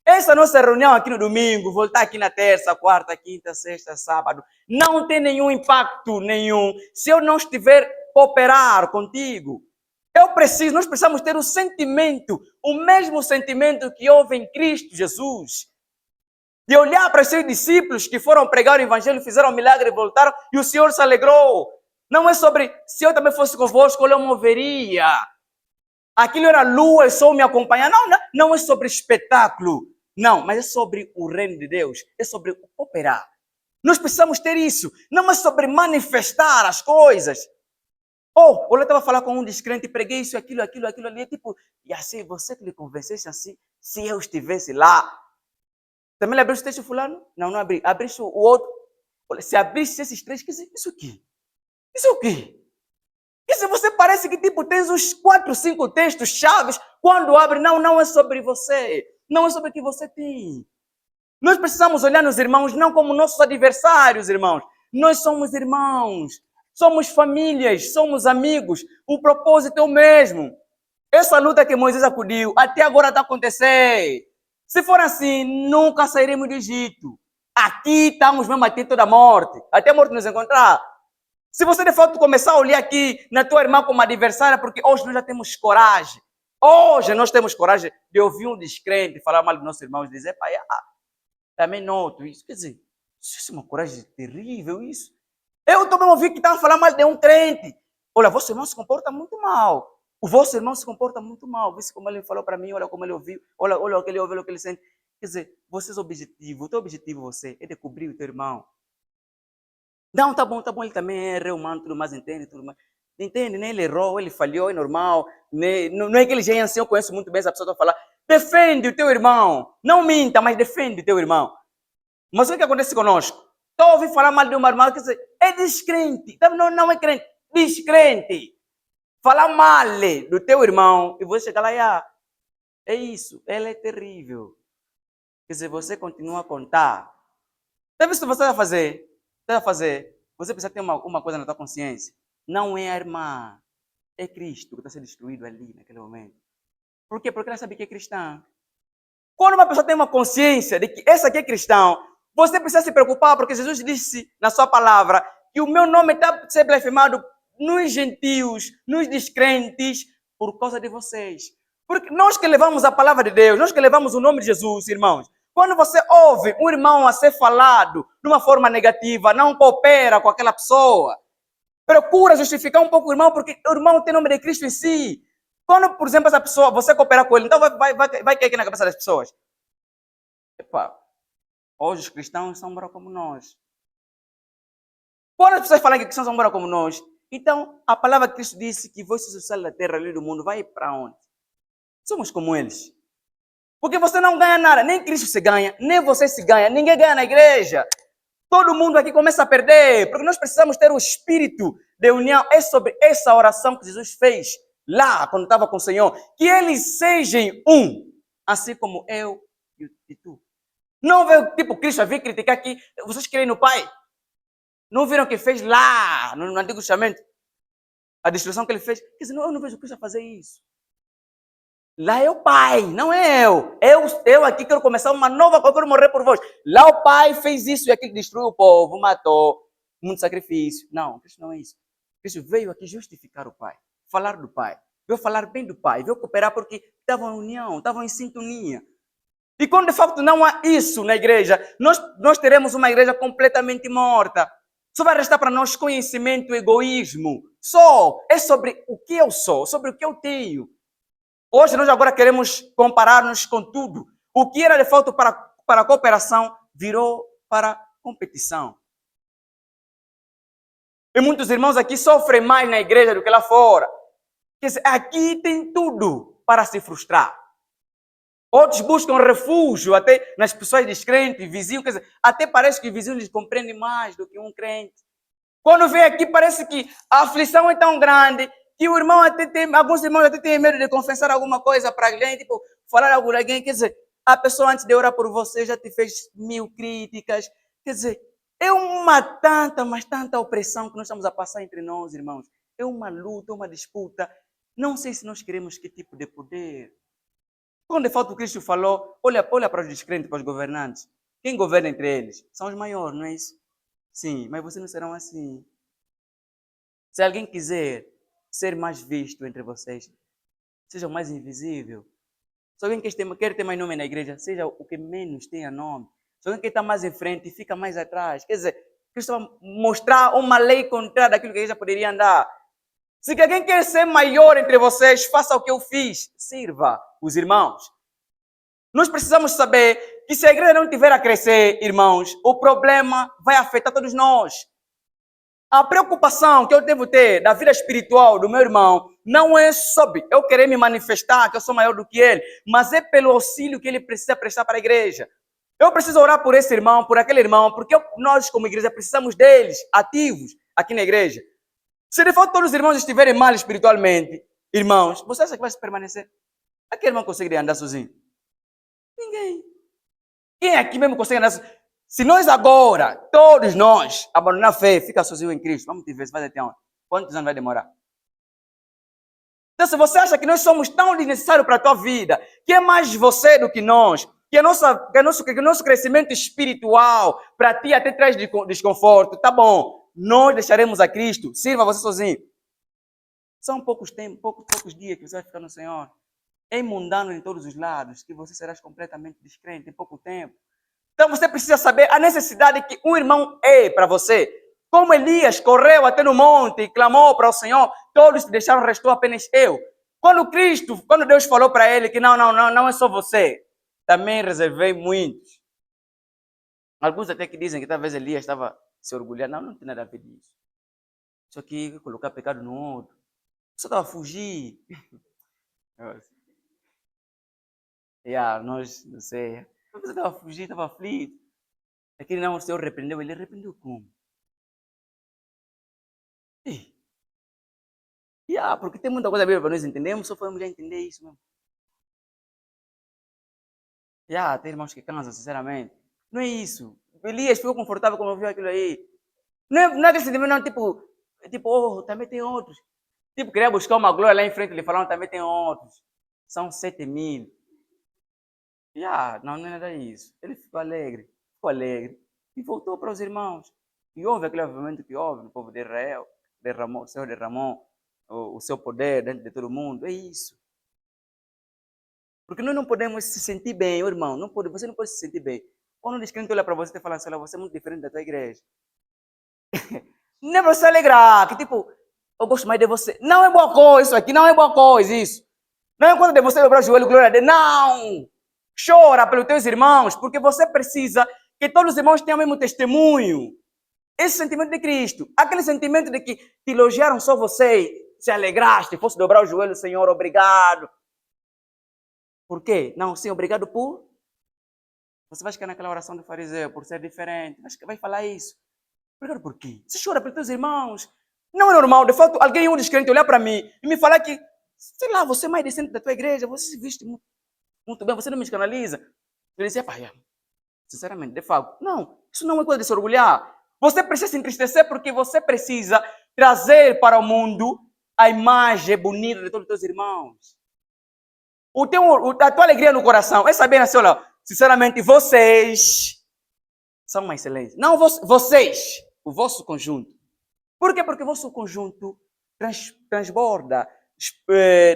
Essa nossa reunião aqui no domingo, voltar aqui na terça, quarta, quinta, sexta, sábado, não tem nenhum impacto nenhum se eu não estiver cooperar contigo. Nós precisamos ter o sentimento, o mesmo sentimento que houve em Cristo Jesus. De olhar para os seus discípulos que foram pregar o evangelho, fizeram um milagre e voltaram, e o Senhor se alegrou. Não é sobre, se eu também fosse convosco, eu moveria. Aquilo era lua e sol me acompanhar. Não é sobre espetáculo. Não, mas é sobre o reino de Deus. É sobre operar. Nós precisamos ter isso. Não é sobre manifestar as coisas. Eu estava falando com um descrente, preguei isso, aquilo ali. Tipo, e assim, você que me convencesse assim, se eu estivesse lá. Também lhe abriste o texto fulano? Não abri. Abriste o outro. Olha, se abrisse esses três, quer dizer, isso aqui. Isso é o quê? Isso você parece que tipo tens uns 4, 5 textos chaves. Quando abre, não é sobre você. Não é sobre o que você tem. Nós precisamos olhar nos irmãos não como nossos adversários, irmãos. Nós somos irmãos. Somos famílias, somos amigos. O propósito é o mesmo. Essa luta que Moisés acudiu, até agora está acontecendo. Se for assim, nunca sairemos do Egito. Aqui estamos mesmo até toda a morte. Até a morte nos encontrar. Se você de fato começar a olhar aqui na tua irmã como adversária, porque hoje nós já temos coragem. Hoje nós temos coragem de ouvir um descrente falar mal dos nossos irmãos e dizer, pai, também noto isso. Quer dizer, isso é uma coragem terrível, isso. Eu também ouvi que estavam falando mal de um crente. Olha, vosso irmão se comporta muito mal. O vosso irmão se comporta muito mal. Vê como ele falou para mim, olha como ele ouviu, olha o que ele ouve, olha o que ele sente. Quer dizer, vocês objetivo, o teu objetivo você é descobrir o teu irmão. Não, tá bom, ele também é humano, tudo mais, entende, tudo mais. Entende, né? Ele errou, ele falhou, é normal. Né? Não é que ele já é assim, eu conheço muito bem essa pessoa, falar, defende o teu irmão. Não minta, mas defende o teu irmão. Mas o que acontece conosco? Estou a ouvir falar mal de uma irmã, quer dizer, é descrente. Não é crente, descrente. Falar mal do teu irmão e você chegar lá e é isso, ela é terrível. Quer dizer, você continua a contar. Sabe o que você vai fazer? Você precisa ter uma coisa na tua consciência. Não é a irmã, é Cristo que está sendo destruído ali naquele momento. Por quê? Porque ela sabe que é cristã. Quando uma pessoa tem uma consciência de que essa aqui é cristão, você precisa se preocupar, porque Jesus disse na sua palavra que o meu nome está sendo blasfemado nos gentios, nos descrentes, por causa de vocês. Porque nós que levamos a palavra de Deus, nós que levamos o nome de Jesus, irmãos, quando você ouve um irmão a ser falado de uma forma negativa, não coopera com aquela pessoa, procura justificar um pouco o irmão, porque o irmão tem o nome de Cristo em si. Quando, por exemplo, essa pessoa, você cooperar com ele, então vai cair aqui na cabeça das pessoas. Epa, hoje os cristãos são embora como nós. Quando as pessoas falam que cristãos são embora como nós, então a palavra que Cristo disse que vós sois o sal da terra, ali do mundo, vai para onde? Somos como eles. Porque você não ganha nada, nem Cristo se ganha, nem você se ganha, ninguém ganha na igreja. Todo mundo aqui começa a perder, porque nós precisamos ter o espírito de união. É sobre essa oração que Jesus fez lá, quando estava com o Senhor. Que eles sejam um, assim como eu e tu. Não veio tipo Cristo a vir criticar aqui, vocês creem no Pai? Não viram o que fez lá, no Antigo Testamento? A destruição que ele fez? Quer dizer, eu não vejo Cristo a fazer isso. Lá é o Pai, não é eu. Eu aqui quero começar uma nova coisa, eu quero morrer por vós. Lá o Pai fez isso e aquilo destruiu o povo, matou, muito sacrifício. Não, Cristo não é isso. Cristo veio aqui justificar o Pai, falar do Pai. Veio falar bem do Pai, veio cooperar porque estavam em união, estavam em sintonia. E quando de facto não há isso na igreja, nós teremos uma igreja completamente morta. Só vai restar para nós conhecimento, egoísmo. Só é sobre o que eu sou, sobre o que eu tenho. Hoje nós agora queremos comparar-nos com tudo. O que era de fato para a cooperação virou para competição. E muitos irmãos aqui sofrem mais na igreja do que lá fora. Quer dizer, aqui tem tudo para se frustrar. Outros buscam refúgio até nas pessoas descrentes, vizinhos. Quer dizer, até parece que o vizinho lhes compreende mais do que um crente. Quando vem aqui parece que a aflição é tão grande que o irmão até tem, alguns irmãos até têm medo de confessar alguma coisa para alguém, tipo, falar algo para alguém. Quer dizer, a pessoa antes de orar por você já te fez 1000 críticas. Quer dizer, é uma mas tanta opressão que nós estamos a passar entre nós, irmãos. É uma luta, uma disputa. Não sei se nós queremos que tipo de poder. Quando de fato o Cristo falou, olha para os descrentes, para os governantes. Quem governa entre eles? São os maiores, não é isso? Sim, mas vocês não serão assim. Se alguém quiser ser mais visto entre vocês, seja o mais invisível. Se alguém quer ter mais nome na igreja, seja o que menos tenha nome. Se alguém quer estar mais em frente, fica mais atrás. Quer dizer, Cristo vai mostrar uma lei contrária daquilo que a igreja poderia andar. Se alguém quer ser maior entre vocês, faça o que eu fiz. Sirva os irmãos. Nós precisamos saber que se a igreja não tiver a crescer, irmãos, o problema vai afetar todos nós. A preocupação que eu devo ter da vida espiritual do meu irmão não é sobre eu querer me manifestar que eu sou maior do que ele, mas é pelo auxílio que ele precisa prestar para a igreja. Eu preciso orar por esse irmão, por aquele irmão, porque nós como igreja precisamos deles, ativos, aqui na igreja. Se de fato todos os irmãos estiverem mal espiritualmente, irmãos, você acha que vai permanecer? Aquele irmão consegue andar sozinho? Ninguém. Quem aqui mesmo consegue andar sozinho? Se nós agora, todos nós, abandonar a fé, ficar sozinho em Cristo, vamos te ver, se vai até onde? Quantos anos vai demorar? Então, se você acha que nós somos tão desnecessários para a tua vida, que é mais você do que nós, que o nosso crescimento espiritual para ti até traz desconforto, tá bom, nós deixaremos a Cristo, sirva você sozinho. São poucos dias que você vai ficar no Senhor. É mundano em todos os lados, que você serás completamente descrente em pouco tempo. Então você precisa saber a necessidade que um irmão é para você. Como Elias correu até no monte e clamou para o Senhor, todos se deixaram, restou apenas eu. Quando Deus falou para ele que não é só você, também reservei muitos. Alguns até que dizem que talvez Elias estava se orgulhando. Não tem nada a ver disso. Isso aqui, colocar pecado no outro. Só estava a fugir. Nós, não sei. Você estava a fugir, estava aflito. Aquele não, o Senhor repreendeu. Ele repreendeu como? Porque tem muita coisa para nós entendermos, só podemos já entender isso mesmo. Tem irmãos que cansam, sinceramente. Não é isso. Elias ficou confortável quando viu aquilo aí. Não é aquele sentimento, não, tipo, também tem outros. Tipo, queria buscar uma glória lá em frente, ele falando, também tem outros. São 7.000. Não é nada disso. Ele ficou alegre e voltou para os irmãos. E houve aquele avivamento que houve no povo de Israel. O Senhor derramou o seu poder dentro de todo mundo. É isso. Porque nós não podemos se sentir bem, irmão. Você não pode se sentir bem. Quando o descrente olha para você e fala assim, você é muito diferente da tua igreja. Não é para você alegrar, que tipo, eu gosto mais de você. Não é boa coisa isso aqui, não é boa coisa isso. Não é quando de você dobrar o joelho, glória a Deus. Não! Chora pelos teus irmãos, porque você precisa que todos os irmãos tenham o mesmo testemunho. Esse sentimento de Cristo. Aquele sentimento de que te elogiaram só você, se alegraste, fosse dobrar o joelho, Senhor, obrigado. Por quê? Não, sim, obrigado por... Você vai ficar naquela oração do fariseu, por ser diferente. Vai falar isso. Obrigado por quê? Você chora pelos teus irmãos. Não é normal, de fato, alguém, um descrente, olhar para mim e me falar que, sei lá, você é mais decente da tua igreja, você se veste muito bem, você não me escandaliza. Eu dizia, pai, sinceramente, de fato, não, isso não é coisa de se orgulhar. Você precisa se entristecer porque você precisa trazer para o mundo a imagem bonita de todos os teus irmãos. A tua alegria no coração é saber assim, olha, sinceramente, vocês são uma excelência. Não vocês, o vosso conjunto. Por quê? Porque o vosso conjunto transborda,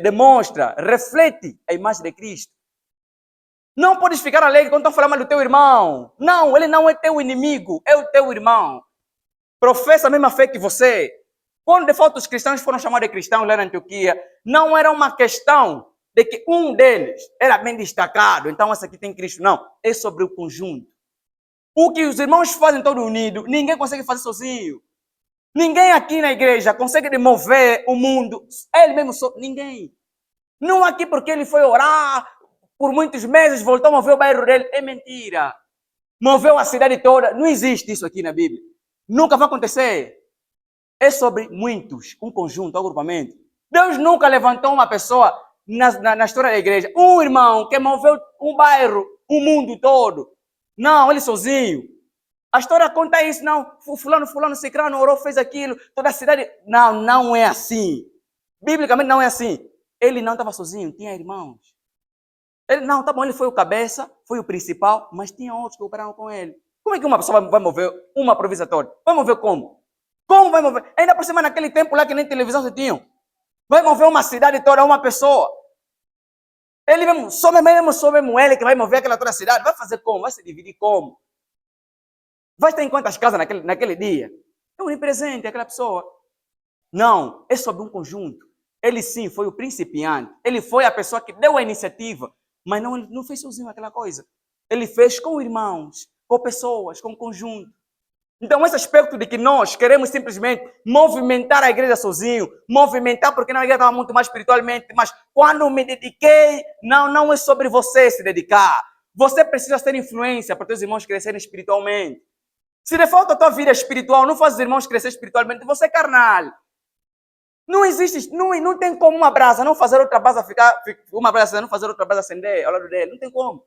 demonstra, reflete a imagem de Cristo. Não podes ficar alegre quando estão falando mal do teu irmão. Não, ele não é teu inimigo, é o teu irmão. Professa a mesma fé que você. Quando de fato os cristãos foram chamados de cristãos lá na Antioquia, não era uma questão de que um deles era bem destacado, então esse aqui tem Cristo. Não, é sobre o conjunto. O que os irmãos fazem todo unido, ninguém consegue fazer sozinho. Ninguém aqui na igreja consegue mover o mundo. Ele mesmo ninguém. Não aqui porque ele foi orar por muitos meses, voltou a mover o bairro dele. É mentira. Moveu a cidade toda. Não existe isso aqui na Bíblia. Nunca vai acontecer. É sobre muitos, um conjunto, um agrupamento. Deus nunca levantou uma pessoa na história da igreja. Um irmão que moveu um bairro, o mundo todo. Não, ele sozinho. A história conta isso, não. Fulano, cicrano, orou, fez aquilo, toda a cidade. Não é assim. Biblicamente não é assim. Ele não estava sozinho, tinha irmãos. Tá bom, ele foi o cabeça, foi o principal, mas tinha outros que operaram com ele. Como é que uma pessoa vai mover uma provisatória? Vai mover como? Como vai mover? Ainda por cima, naquele tempo lá que nem televisão se tinham. Vai mover uma cidade toda, uma pessoa. Ele mesmo, só mesmo ele que vai mover aquela toda a cidade. Vai fazer como? Vai se dividir como? Vai estar em quantas casas naquele dia? É onipresente aquela pessoa. Não, é sobre um conjunto. Ele sim foi o principiante. Ele foi a pessoa que deu a iniciativa. Mas ele não fez sozinho aquela coisa. Ele fez com irmãos, com pessoas, com conjunto. Então esse aspecto de que nós queremos simplesmente movimentar a igreja sozinho, movimentar porque na igreja estava muito mais espiritualmente, mas quando me dediquei, não é sobre você se dedicar. Você precisa ter influência para teus irmãos crescerem espiritualmente. Se de fato a tua vida é espiritual, não faz os irmãos crescer espiritualmente, você é carnal. Não existe, não tem como uma brasa não fazer outra brasa uma brasa não fazer outra brasa acender ao lado dele, não tem como.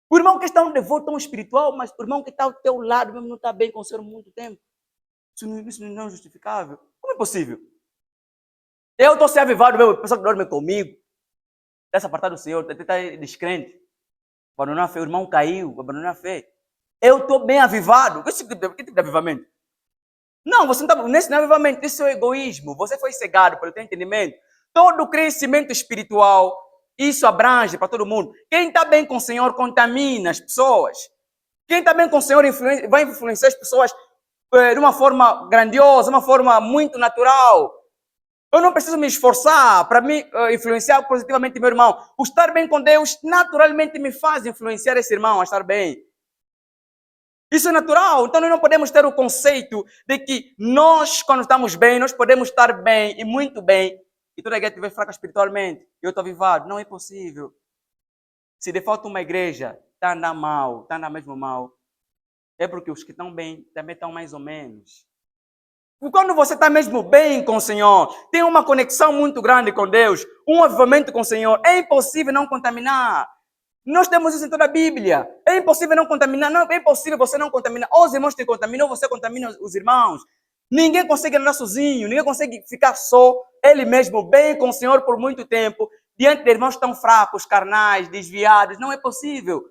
O irmão que está um devoto, tão espiritual, mas o irmão que está ao teu lado mesmo não está bem com o Senhor há muito tempo. Isso não é justificável. Como é possível? Eu estou sendo avivado mesmo, a pessoa que dorme comigo, dessa apartado do Senhor, está descrente, abandonou a fé, o irmão caiu, abandonou a fé. Eu estou bem avivado. Que tipo de avivamento? Não, você não está. Nesse não é avivamento, isso é egoísmo. Você foi cegado pelo teu entendimento. Todo crescimento espiritual, isso abrange para todo mundo. Quem está bem com o Senhor contamina as pessoas. Quem está bem com o Senhor vai influenciar as pessoas de uma forma grandiosa, uma forma muito natural. Eu não preciso me esforçar para me influenciar positivamente meu irmão. O estar bem com Deus naturalmente me faz influenciar esse irmão a estar bem. Isso é natural. Então nós não podemos ter o conceito de que nós, quando estamos bem, nós podemos estar bem e muito bem. E toda a igreja estiver fraca espiritualmente. E eu estou avivado. Não é possível. Se de fato uma igreja está andando mal, está andando mesmo mal, é porque os que estão bem também estão mais ou menos. E quando você está mesmo bem com o Senhor, tem uma conexão muito grande com Deus, um avivamento com o Senhor, é impossível não contaminar. Nós temos isso em toda a Bíblia. É impossível não contaminar, não é impossível você não contaminar. Ou os irmãos te contaminam, ou você contamina os irmãos. Ninguém consegue andar sozinho, ninguém consegue ficar só, ele mesmo, bem com o Senhor por muito tempo, diante de irmãos tão fracos, carnais, desviados. Não é possível.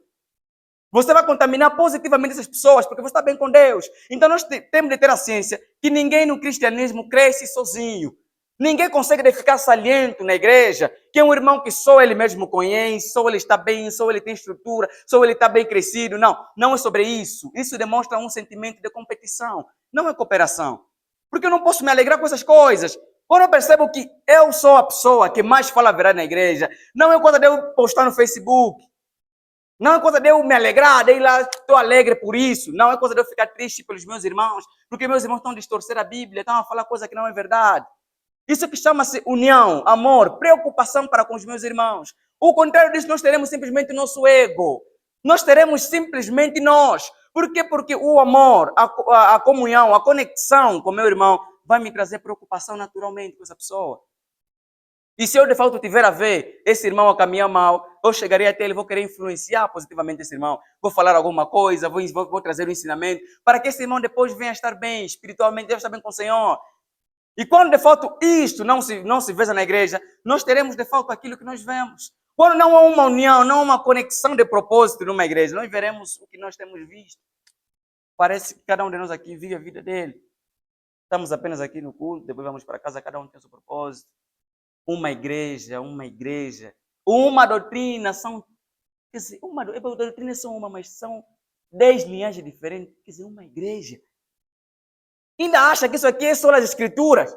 Você vai contaminar positivamente essas pessoas, porque você está bem com Deus. Então nós temos de ter a ciência que ninguém no cristianismo cresce sozinho. Ninguém consegue ficar saliento na igreja que é um irmão que só ele mesmo conhece, só ele está bem, só ele tem estrutura, só ele está bem crescido. Não, não é sobre isso. Isso demonstra um sentimento de competição, não é cooperação. Porque eu não posso me alegrar com essas coisas. Quando eu percebo que eu sou a pessoa que mais fala a verdade na igreja, não é coisa de eu postar no Facebook. Não é coisa de eu me alegrar, de ir lá, estou alegre por isso. Não é coisa de eu ficar triste pelos meus irmãos, porque meus irmãos estão a distorcer a Bíblia, estão a falar coisa que não é verdade. Isso que chama-se união, amor, preocupação para com os meus irmãos. O contrário disso, nós teremos simplesmente nosso ego. Nós teremos simplesmente nós. Por quê? Porque o amor, a comunhão, a conexão com meu irmão vai me trazer preocupação naturalmente com essa pessoa. E se eu de fato tiver a ver esse irmão a caminhar mal, eu chegarei até ele, vou querer influenciar positivamente esse irmão. Vou falar alguma coisa, vou trazer um ensinamento, para que esse irmão depois venha a estar bem, espiritualmente, deve estar bem com o Senhor. E quando de fato isto não se veja na igreja, nós teremos de fato aquilo que nós vemos. Quando não há uma união, não há uma conexão de propósito numa igreja, nós veremos o que nós temos visto. Parece que cada um de nós aqui vive a vida dele. Estamos apenas aqui no culto, depois vamos para casa, cada um tem o seu propósito. Uma igreja, uma doutrina, são, quer dizer, uma doutrina são uma, mas são 10 linhagens diferentes, quer dizer, uma igreja. Ainda acha que isso aqui é só as escrituras?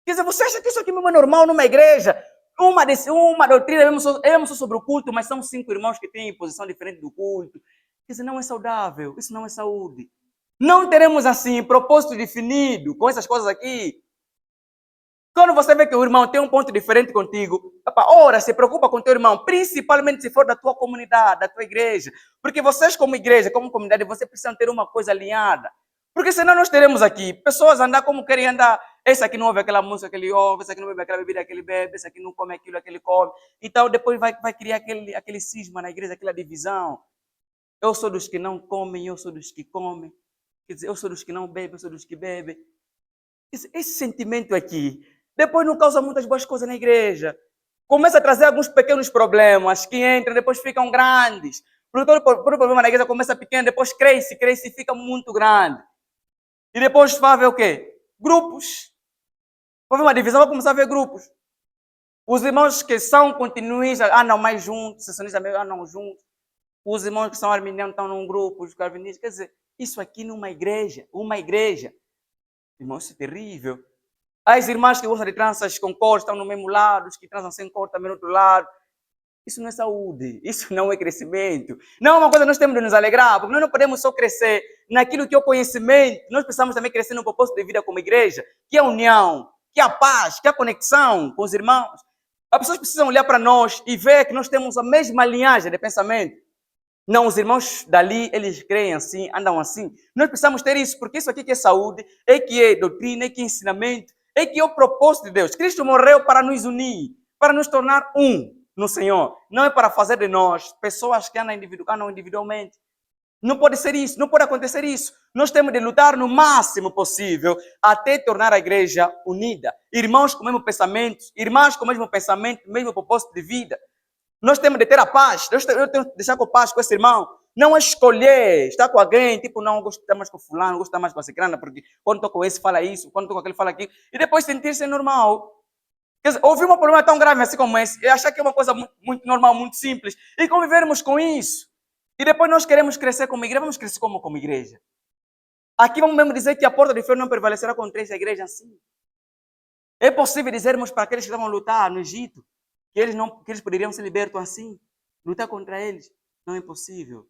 Quer dizer, você acha que isso aqui é normal numa igreja? Uma doutrina, é só sobre o culto, mas são 5 irmãos que têm posição diferente do culto. Quer dizer, não é saudável, isso não é saúde. Não teremos assim propósito definido com essas coisas aqui. Quando você vê que o irmão tem um ponto diferente contigo, ora, se preocupa com o teu irmão, principalmente se for da tua comunidade, da tua igreja. Porque vocês como igreja, como comunidade, vocês precisam ter uma coisa alinhada. Porque senão nós teremos aqui pessoas andar como querem andar. Esse aqui não ouve aquela música que ele ouve, esse aqui não bebe aquela bebida que ele bebe, esse aqui não come aquilo que ele come. Então depois vai criar aquele cisma na igreja, aquela divisão. Eu sou dos que não comem, eu sou dos que comem. Quer dizer, eu sou dos que não bebem, eu sou dos que bebem. Esse sentimento aqui, depois não causa muitas boas coisas na igreja. Começa a trazer alguns pequenos problemas que entram, depois ficam grandes. Porque todo problema na igreja começa pequeno, depois cresce e fica muito grande. E depois vai haver o quê? Grupos. Vai haver uma divisão, vai começar a haver grupos. Os irmãos que são continuistas andam mais juntos, sessionistas andam juntos. Os irmãos que são arminianos estão num grupo, os calvinistas. Quer dizer, isso aqui numa igreja, irmão, isso é terrível. As irmãs que gostam de tranças com cor estão no mesmo lado, os que trançam sem cor também no outro lado. Isso não é saúde, isso não é crescimento. Não é uma coisa que nós temos de nos alegrar, porque nós não podemos só crescer naquilo que é o conhecimento. Nós precisamos também crescer no propósito de vida como igreja, que é a união, que é a paz, que é a conexão com os irmãos. As pessoas precisam olhar para nós e ver que nós temos a mesma linhagem de pensamento. Não, os irmãos dali, eles creem assim, andam assim. Nós precisamos ter isso, porque isso aqui que é saúde, é que é doutrina, é que é ensinamento, é que é o propósito de Deus. Cristo morreu para nos unir, para nos tornar um no Senhor. Não é para fazer de nós pessoas que andam individualmente. Não pode ser isso, não pode acontecer isso. Nós temos de lutar no máximo possível até tornar a igreja unida. Irmãos com o mesmo pensamento, irmãs com o mesmo pensamento, mesmo propósito de vida. Nós temos de ter a paz. Eu tenho que deixar com paz com esse irmão. Não é escolher estar com alguém, tipo, não, gosto de estar mais com fulano, gosto de estar mais com a ciclana, porque quando estou com esse fala isso, quando estou com aquele fala aquilo, e depois sentir-se normal. Quer dizer, ouvir um problema tão grave assim como esse, e achar que é uma coisa muito normal, muito simples, e convivermos com isso. E depois nós queremos crescer como igreja, vamos crescer como igreja. Aqui vamos mesmo dizer que a porta de ferro não prevalecerá contra essa igreja assim. É possível dizermos para aqueles que estavam a lutar no Egito que eles poderiam ser libertos assim? Lutar contra eles? Não é possível.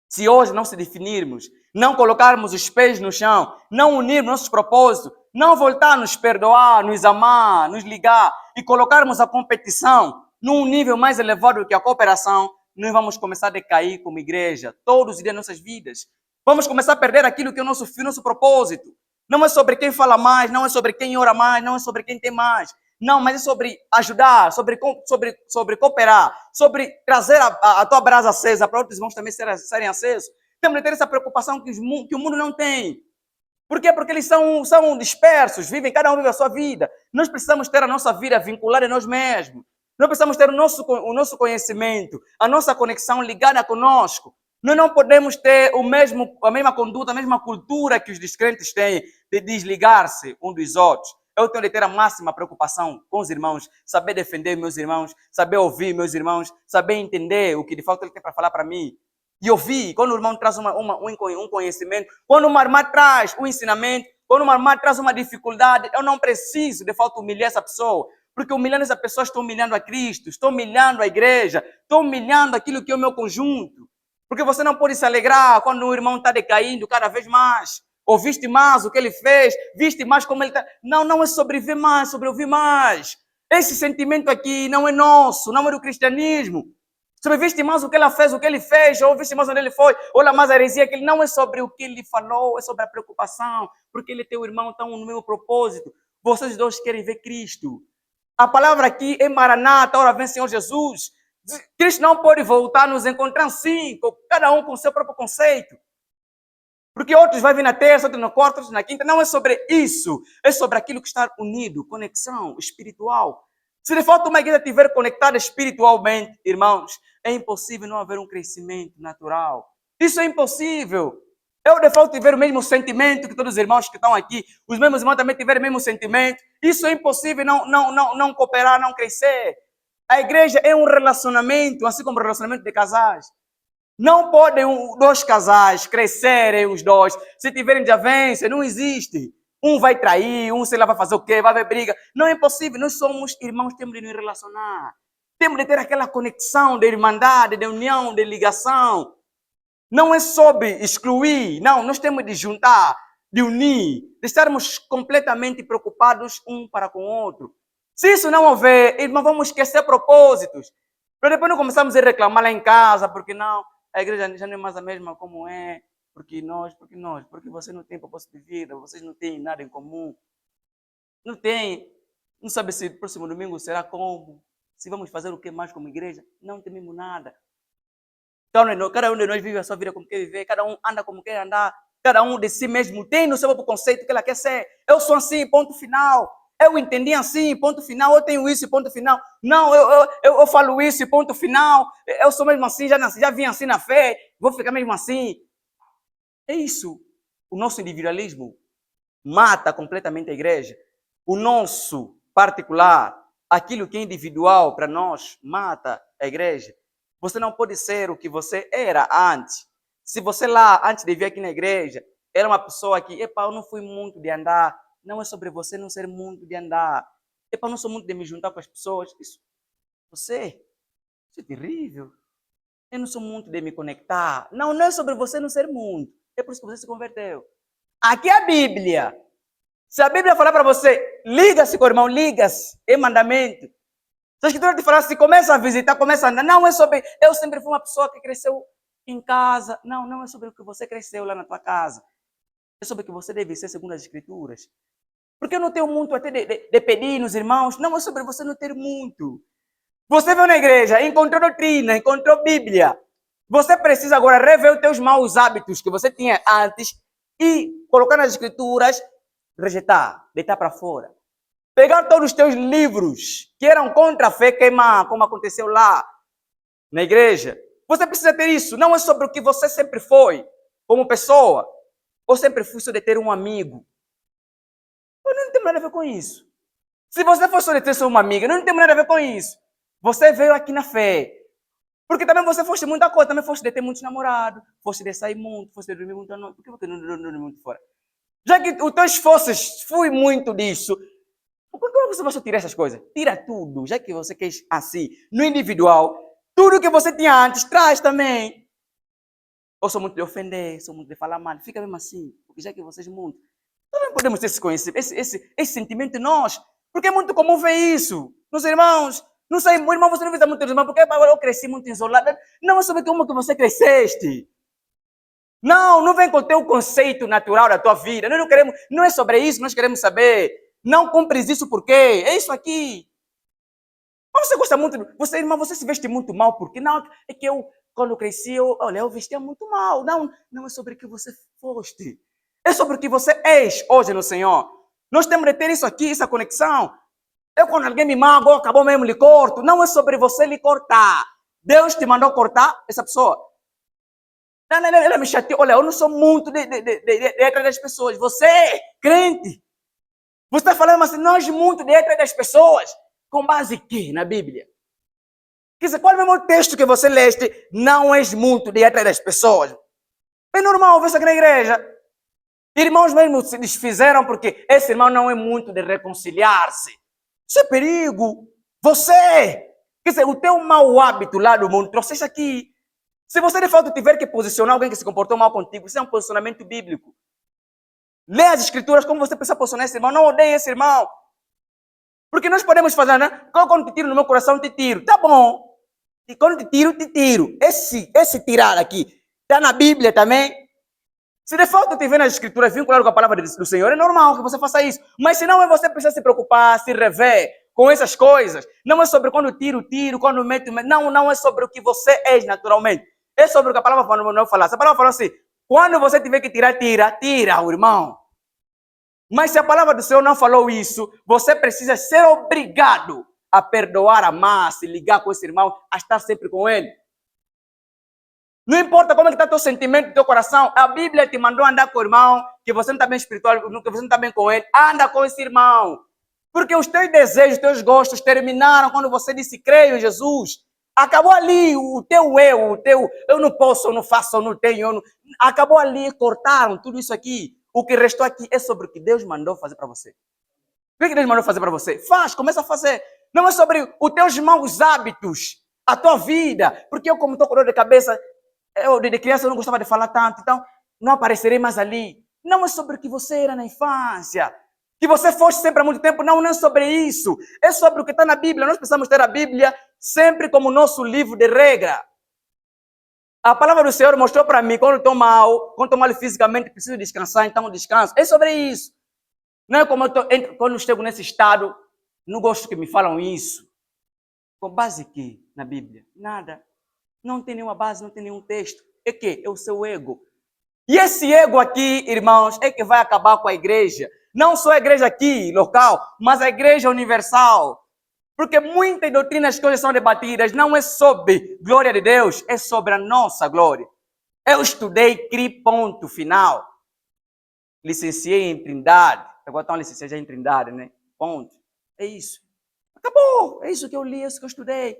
Se hoje não se definirmos, não colocarmos os pés no chão, não unirmos nossos propósitos, não voltar a nos perdoar, nos amar, nos ligar e colocarmos a competição num nível mais elevado do que a cooperação, nós vamos começar a decair como igreja, todos os dias das nossas vidas. Vamos começar a perder aquilo que é o nosso fim, nosso propósito. Não é sobre quem fala mais, não é sobre quem ora mais, não é sobre quem tem mais. Não, mas é sobre ajudar, sobre cooperar, sobre trazer a tua brasa acesa para outros irmãos também serem acesos. Temos de ter essa preocupação que o mundo não tem. Por quê? Porque eles são dispersos, cada um vive a sua vida. Nós precisamos ter a nossa vida vinculada a nós mesmos. Nós precisamos ter o nosso conhecimento, a nossa conexão ligada conosco. Nós não podemos ter a mesma conduta, a mesma cultura que os descrentes têm de desligar-se um dos outros. Eu tenho de ter a máxima preocupação com os irmãos, saber defender meus irmãos, saber ouvir meus irmãos, saber entender o que de fato ele tem para falar para mim. E ouvir, quando o irmão traz um conhecimento, quando uma irmã traz um ensinamento, quando uma irmã traz uma dificuldade, eu não preciso de fato humilhar essa pessoa, porque humilhando essa pessoa estou humilhando a Cristo, estou humilhando a igreja, estou humilhando aquilo que é o meu conjunto. Porque você não pode se alegrar quando o irmão está decaindo cada vez mais. Ou viste mais o que ele fez, viste mais como ele está. Não, não é sobre ver mais, sobre ouvir mais. Esse sentimento aqui não é nosso, não é do cristianismo. Sobre viste mais o que ela fez, o que ele fez, ou viste mais onde ele foi, olha mais a heresia, que ele não é sobre o que ele falou, é sobre a preocupação, porque ele e teu irmão estão no mesmo propósito. Vocês dois querem ver Cristo. A palavra aqui é Maranata, ora vem Senhor Jesus. Cristo não pode voltar a nos encontrar assim, cada um com o seu próprio conceito. Porque outros vão vir na terça, outros na quarta, outros na quinta. Não é sobre isso. É sobre aquilo que está unido, conexão espiritual. Se de fato uma igreja estiver conectada espiritualmente, irmãos, é impossível não haver um crescimento natural. Isso é impossível. Eu de fato tiver o mesmo sentimento que todos os irmãos que estão aqui. Os mesmos irmãos também tiverem o mesmo sentimento. Isso é impossível não cooperar, não crescer. A igreja é um relacionamento, assim como o relacionamento de casais. Não podem dois casais crescerem os dois se tiverem desavença, não existe. Um vai trair, um sei lá vai fazer o quê, vai haver briga. Não é impossível, nós somos irmãos, temos de nos relacionar. Temos de ter aquela conexão de irmandade, de união, de ligação. Não é sobre excluir, não, nós temos de juntar, de unir, de estarmos completamente preocupados um para com o outro. Se isso não houver, irmão, vamos esquecer propósitos. Para depois não começarmos a reclamar lá em casa, porque não, a igreja já não é mais a mesma como é, porque você não tem propósito de vida, vocês não têm nada em comum. Não tem, não sabe se o próximo domingo será como, se vamos fazer o que mais como igreja, não temos nada. Cada um de nós vive a sua vida como quer viver, cada um anda como quer andar, cada um de si mesmo tem no seu próprio conceito que ela quer ser. Eu sou assim, ponto final. Eu entendi assim, ponto final. Eu tenho isso, ponto final. Não, eu falo isso, ponto final. Eu sou mesmo assim, já vim assim na fé, vou ficar mesmo assim. É isso. O nosso individualismo mata completamente a igreja. O nosso particular, aquilo que é individual para nós, mata a igreja. Você não pode ser o que você era antes. Se você lá, antes de vir aqui na igreja, era uma pessoa que, eu não fui muito de andar. Não é sobre você não ser muito de andar. Eu não sou muito de me juntar com as pessoas. Isso é terrível. Eu não sou muito de me conectar. Não é sobre você não ser muito. É por isso que você se converteu. Aqui é a Bíblia. Se a Bíblia falar para você, liga-se com o irmão, liga-se. É mandamento. Se a escritura te falar, se começa a visitar, começa a andar. Não é sobre, eu sempre fui uma pessoa que cresceu em casa. Não é sobre o que você cresceu lá na tua casa. É sobre o que você deve ser segundo as escrituras. Porque eu não tenho muito até de pedir nos irmãos. Não é sobre você não ter muito. Você veio na igreja, encontrou doutrina, encontrou Bíblia. Você precisa agora rever os teus maus hábitos que você tinha antes e colocar nas escrituras, rejeitar, deitar para fora. Pegar todos os teus livros que eram contra a fé, queimar, como aconteceu lá na igreja. Você precisa ter isso. Não é sobre o que você sempre foi como pessoa. Ou sempre fui só de ter um amigo. Eu não tenho nada a ver com isso. Se você for só de ter só uma amiga, não tem nada a ver com isso. Você veio aqui na fé. Porque também você foste muita coisa. Também foste de ter muitos namorados. Foste de sair muito. Foste de dormir muito à noite. Por que você não dorme muito fora? Já que os teus esforços fui muito disso. Como você vai tirar essas coisas? Tira tudo, já que você quer assim, no individual, tudo que você tinha antes, traz também. Eu sou muito de ofender, sou muito de falar mal, fica mesmo assim, porque já que vocês muito, nós não podemos ter esse conhecimento, esse sentimento em nós, porque é muito comum ver isso nos irmãos. Não sei, meu irmão, você não vê muito irmão, porque eu cresci muito isolado. Não é sobre como que você cresceste. Não vem com o teu conceito natural da tua vida. Nós não queremos, não é sobre isso que nós queremos saber. Não cumpres isso por quê? É isso aqui. Mas você gosta muito, você, irmão, você se veste muito mal, porque não, é que eu, quando cresci, eu vestia muito mal. Não é sobre o que você foste. É sobre o que você és hoje no Senhor. Nós temos de ter isso aqui, essa conexão. Eu, quando alguém me magoou, acabou mesmo, lhe corto. Não é sobre você lhe cortar. Deus te mandou cortar essa pessoa. Não, ela me chateou. Olha, eu não sou muito de atrás das pessoas. Você, crente, você está falando assim, nós muito de atrás das pessoas. Com base em quê na Bíblia? Quer dizer, qual é o mesmo texto que você leste? Não és muito de atrás das pessoas. É normal ver isso aqui na igreja. Irmãos mesmo se desfizeram porque esse irmão não é muito de reconciliar-se. Isso é perigo. Você, quer dizer, o teu mau hábito lá do mundo trouxe isso aqui. Se você de fato tiver que posicionar alguém que se comportou mal contigo, isso é um posicionamento bíblico. Lê as escrituras como você precisa posicionar esse irmão. Não odeie esse irmão. Porque nós podemos fazer, né? Quando te tiro no meu coração, te tiro. Tá bom. E quando te tiro, te tiro. Esse tirar aqui, está na Bíblia também. Se de fato tiver nas escrituras vinculado com a palavra do Senhor, é normal que você faça isso. Mas se não, você precisa se preocupar, se rever com essas coisas. Não é sobre quando tiro, quando meto. Não é sobre o que você é naturalmente. É sobre o que a palavra não fala. A palavra fala assim, quando você tiver que tirar, tira, o irmão. Mas se a palavra do Senhor não falou isso, você precisa ser obrigado a perdoar, amar, se ligar com esse irmão, a estar sempre com ele. Não importa como é que está teu sentimento, teu coração, a Bíblia te mandou andar com o irmão, que você não está bem espiritual, que você não está bem com ele, anda com esse irmão. Porque os teus desejos, os teus gostos terminaram quando você disse, creio em Jesus. Acabou ali o teu eu não posso, eu não faço, eu não tenho, acabou ali, cortaram tudo isso aqui. O que restou aqui é sobre o que Deus mandou fazer para você. O que Deus mandou fazer para você? Faz, começa a fazer. Não é sobre os teus maus hábitos, a tua vida. Porque eu, como estou com dor de cabeça, eu de criança eu não gostava de falar tanto, então não aparecerei mais ali. Não é sobre o que você era na infância. Que você fosse sempre há muito tempo. Não é sobre isso. É sobre o que está na Bíblia. Nós precisamos ter a Bíblia sempre como nosso livro de regra. A palavra do Senhor mostrou para mim, quando estou mal fisicamente, preciso descansar, então descanso. É sobre isso. Não é como quando eu chego nesse estado, não gosto que me falam isso. Com base aqui na Bíblia? Nada. Não tem nenhuma base, não tem nenhum texto. É que? É o seu ego. E esse ego aqui, irmãos, é que vai acabar com a igreja. Não só a igreja aqui, local, mas a igreja universal. Porque muitas doutrinas que hoje são debatidas não é sobre glória de Deus, é sobre a nossa glória. Eu estudei CRI, ponto final. Licenciei em Trindade. Agora estão licenciados já em Trindade, né? Ponto. É isso. Acabou. É isso que eu li, é isso que eu estudei.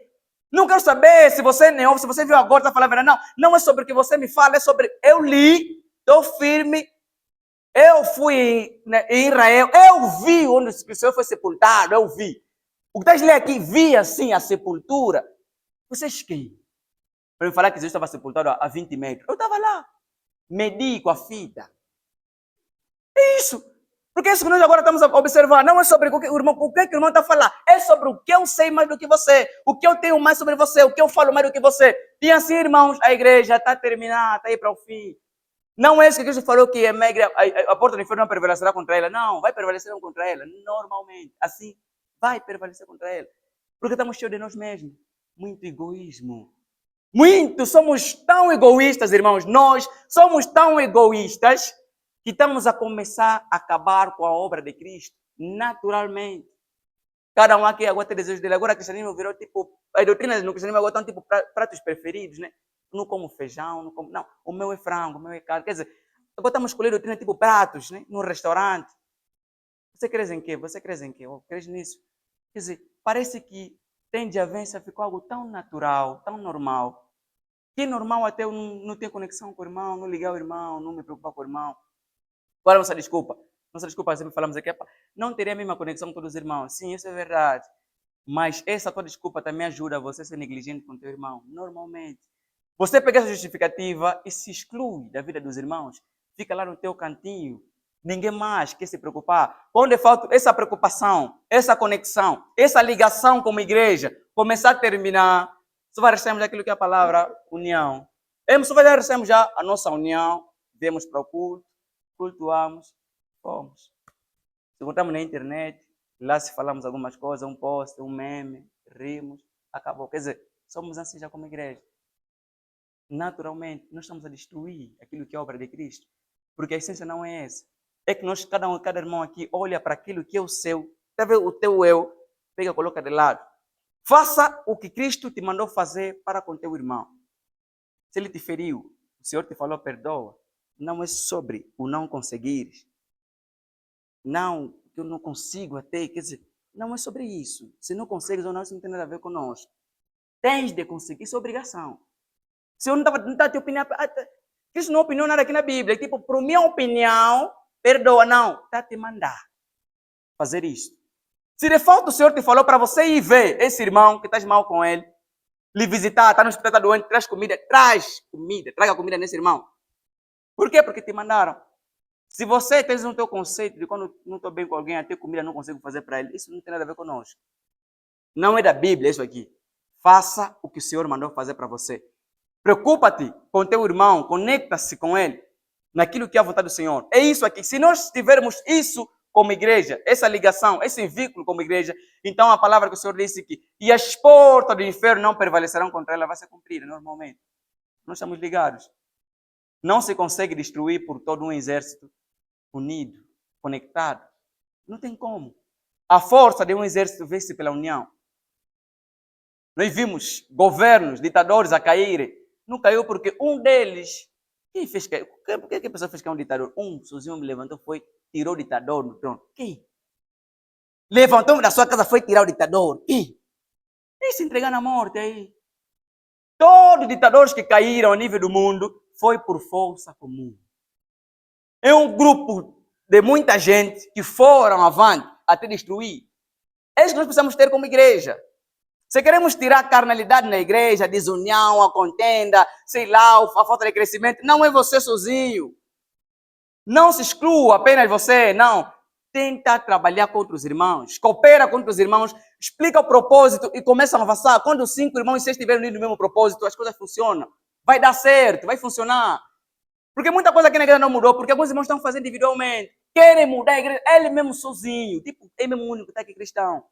Não quero saber se você nem ouve, se você viu agora, está falando a verdade. Não é sobre o que você me fala, é sobre eu li, estou firme. Eu fui em Israel, eu vi onde o Senhor foi sepultado, eu vi. O que está lendo aqui, vi assim a sepultura. Vocês quem? Para me falar que Jesus estava sepultado a 20 metros. Eu estava lá, medi com a fita. É isso. Porque é isso que nós agora estamos a observar. Não é sobre o que o irmão está a falar. É sobre o que eu sei mais do que você. O que eu tenho mais sobre você. O que eu falo mais do que você. E assim, irmãos, a igreja está terminada, está aí para o fim. Não é isso que Cristo falou que a porta do inferno não prevalecerá contra ela. Não, vai prevalecer contra ela. Normalmente. Assim, vai prevalecer contra ela. Porque estamos cheios de nós mesmos. Muito egoísmo. Somos tão egoístas, irmãos. Nós somos tão egoístas que estamos a começar a acabar com a obra de Cristo, naturalmente. Cada um aqui agora tem desejo dele. Agora o cristianismo virou tipo... As doutrinas no cristianismo agora estão tipo pratos preferidos, né? Não como feijão, não. O meu é frango, o meu é carne. Quer dizer, agora estamos escolhendo doutrina tipo pratos, né? No restaurante. Você crê em quê? Você crê em quê? Eu creio nisso. Quer dizer, parece que tem de avança ficou algo tão natural, tão normal. Que é normal até eu não ter conexão com o irmão, não ligar o irmão, não me preocupar com o irmão. Qual é a nossa desculpa? Nossa desculpa, sempre falamos aqui, não teria a mesma conexão com todos os irmãos. Sim, isso é verdade. Mas essa tua desculpa também ajuda você a ser negligente com teu irmão, normalmente. Você pega essa justificativa e se exclui da vida dos irmãos. Fica lá no teu cantinho. Ninguém mais quer se preocupar. Quando é falta essa preocupação, essa conexão, essa ligação com a igreja começar a terminar, só vai receber aquilo que é a palavra união. Só vai receber já a nossa união. Viemos para o culto, cultuamos, fomos. Se encontramos na internet, lá se falamos algumas coisas, um post, um meme, rimos, acabou. Quer dizer, somos assim já como igreja. Naturalmente, nós estamos a destruir aquilo que é a obra de Cristo. Porque a essência não é essa. É que nós, cada irmão aqui, olha para aquilo que é o seu. Está vendo o teu eu? Pega, coloca de lado. Faça o que Cristo te mandou fazer para com teu irmão. Se ele te feriu, o Senhor te falou, perdoa. Não é sobre o não conseguires. Não, eu não consigo até. Quer dizer, não é sobre isso. Se não consegues ou não, isso não tem nada a ver conosco. Tens de conseguir, isso é obrigação. O Senhor não está a te opinião. Isso não é opinião nada aqui na Bíblia. Tipo, por minha opinião, perdoa. Não, está a te mandar fazer isso. Se de fato o Senhor te falou para você ir ver esse irmão que estás mal com ele, lhe visitar, está no hospital, está doente, traz comida, traga comida nesse irmão. Por quê? Porque te mandaram. Se você tens no teu conceito de quando não estou bem com alguém, até comida não consigo fazer para ele, isso não tem nada a ver conosco. Não é da Bíblia isso aqui. Faça o que o Senhor mandou fazer para você. Preocupa-te com teu irmão, conecta-se com ele naquilo que é a vontade do Senhor. É isso aqui. Se nós tivermos isso como igreja, essa ligação, esse vínculo como igreja, então a palavra que o Senhor disse que e as portas do inferno não prevalecerão contra ela, vai ser cumprida normalmente. Nós estamos ligados. Não se consegue destruir por todo um exército unido, conectado. Não tem como. A força de um exército vence pela união. Nós vimos governos, ditadores a caírem. Não caiu porque um deles... Quem fez cair? Por que a pessoa fez cair um ditador? Um sozinho me levantou, tirou o ditador do trono. Quem? Levantou-me da sua casa, foi tirar o ditador. Quem? E se entregar na morte aí. Todos os ditadores que caíram a nível do mundo foi por força comum. É um grupo de muita gente que foram avante até destruir. É isso que nós precisamos ter como igreja. Se queremos tirar a carnalidade na igreja, a desunião, a contenda, sei lá, a falta de crescimento, não é você sozinho. Não se exclua apenas você, não. Tenta trabalhar com outros irmãos, coopera com outros irmãos, explica o propósito e começa a avançar. Quando os 5 irmãos e 6 estiverem unidos no mesmo propósito, as coisas funcionam. Vai dar certo, vai funcionar. Porque muita coisa aqui na igreja não mudou, porque alguns irmãos estão fazendo individualmente. Querem mudar a igreja, ele mesmo sozinho. Tipo, ele mesmo único que está aqui cristão.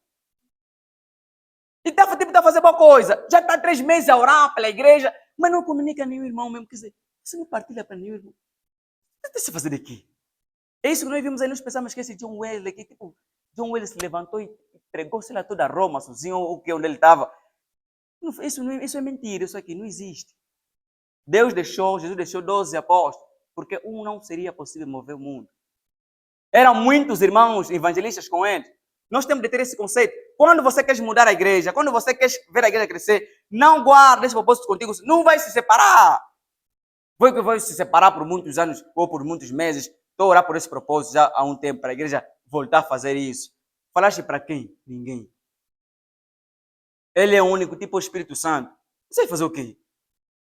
E está a fazer boa coisa. Já está 3 meses a orar pela igreja, mas não comunica nenhum irmão mesmo. Quer dizer, você não partilha para nenhum irmão. O que você fazer daqui? É isso que nós vimos aí, nós pensamos que esse John Wesley, que tipo, John Wesley se levantou e pregou, sei lá, toda Roma sozinho, ou que onde ele estava. Isso é mentira, isso aqui não existe. Jesus deixou 12 apóstolos, porque um não seria possível mover o mundo. Eram muitos irmãos evangelistas com ele. Nós temos de ter esse conceito. Quando você quer mudar a igreja, quando você quer ver a igreja crescer, não guarda esse propósito contigo, não vai se separar. Vai se separar por muitos anos ou por muitos meses. Estou a orar por esse propósito já há um tempo para a igreja voltar a fazer isso. Falaste para quem? Ninguém. Ele é o único, tipo o Espírito Santo. Você vai fazer o quê?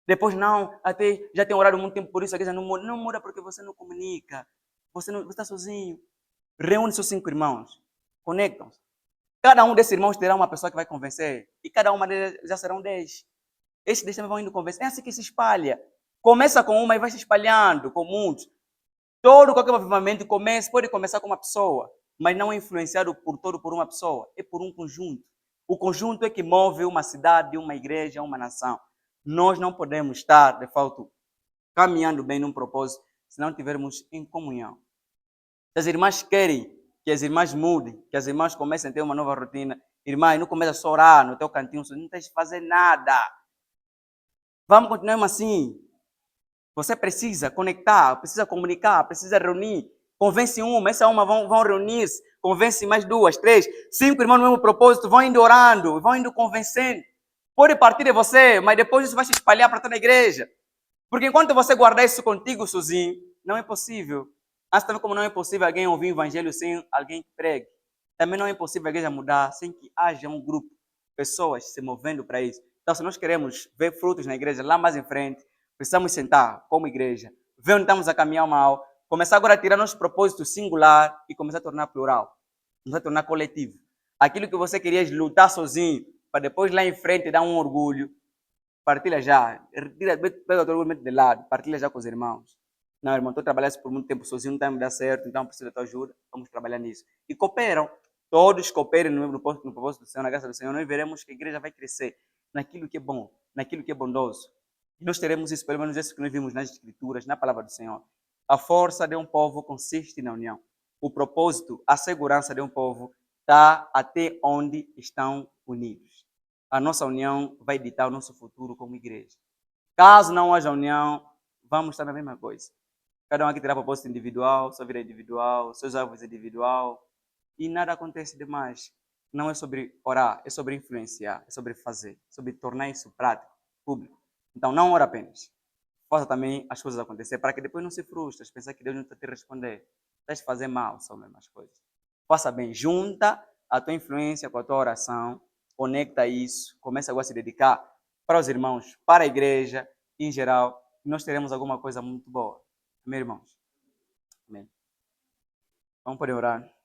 Depois não, até já tem orado muito tempo por isso, a igreja não muda. Não muda porque você não comunica. Você está sozinho. Reúne seus 5 irmãos. Conectam-se. Cada um desses irmãos terá uma pessoa que vai convencer. E cada uma deles já serão 10. Esses 10 também vão indo convencer. É assim que se espalha. Começa com uma e vai se espalhando com muitos. Qualquer movimento pode começar com uma pessoa, mas não é influenciado por uma pessoa. É por um conjunto. O conjunto é que move uma cidade, uma igreja, uma nação. Nós não podemos estar, de fato, caminhando bem num propósito se não estivermos em comunhão. Se as irmãs querem que as irmãs mudem, que as irmãs comecem a ter uma nova rotina, irmãs, não começa a orar no teu cantinho, não tens de fazer nada. Vamos continuar assim. Você precisa conectar, precisa comunicar, precisa reunir. Convence uma, essa uma vão reunir-se. Convence mais 2, 3, 5 irmãos no mesmo propósito, vão indo orando, vão indo convencendo. Pode partir de você, mas depois isso vai se espalhar para toda a igreja. Porque enquanto você guardar isso contigo sozinho, não é possível. Assim também como não é possível alguém ouvir o evangelho sem alguém que pregue. Também não é possível a igreja mudar sem que haja um grupo, pessoas se movendo para isso. Então, se nós queremos ver frutos na igreja lá mais em frente, precisamos sentar como igreja, ver onde estamos a caminhar mal, começar agora a tirar nosso propósito singular e começar a tornar plural, começar a tornar coletivo. Aquilo que você queria lutar sozinho, para depois lá em frente dar um orgulho, partilha já, pega o teu orgulho de lado, partilha já com os irmãos. Não, irmão, estou trabalhando por muito tempo sozinho, não está me dar certo, então preciso da tua ajuda, vamos trabalhar nisso. E cooperam, todos cooperem no propósito do Senhor, na graça do Senhor, nós veremos que a igreja vai crescer naquilo que é bom, naquilo que é bondoso. E nós teremos isso, pelo menos isso que nós vimos nas Escrituras, na palavra do Senhor. A força de um povo consiste na união. O propósito, a segurança de um povo está até onde estão unidos. A nossa união vai ditar o nosso futuro como igreja. Caso não haja união, vamos estar na mesma coisa. Cada um aqui terá propósito individual, sua vida é individual, seus alvos é individual, e nada acontece demais. Não é sobre orar, é sobre influenciar, é sobre fazer, é sobre tornar isso prático, público. Então não ora apenas. Faça também as coisas acontecer, para que depois não se frustres, pensar que Deus não está te responder. Estás a fazer mal, são as mesmas coisas. Faça bem, junta a tua influência com a tua oração, conecta isso, começa agora a se dedicar para os irmãos, para a igreja, em geral, e nós teremos alguma coisa muito boa. Amém, irmãos? Amém. Vamos poder orar.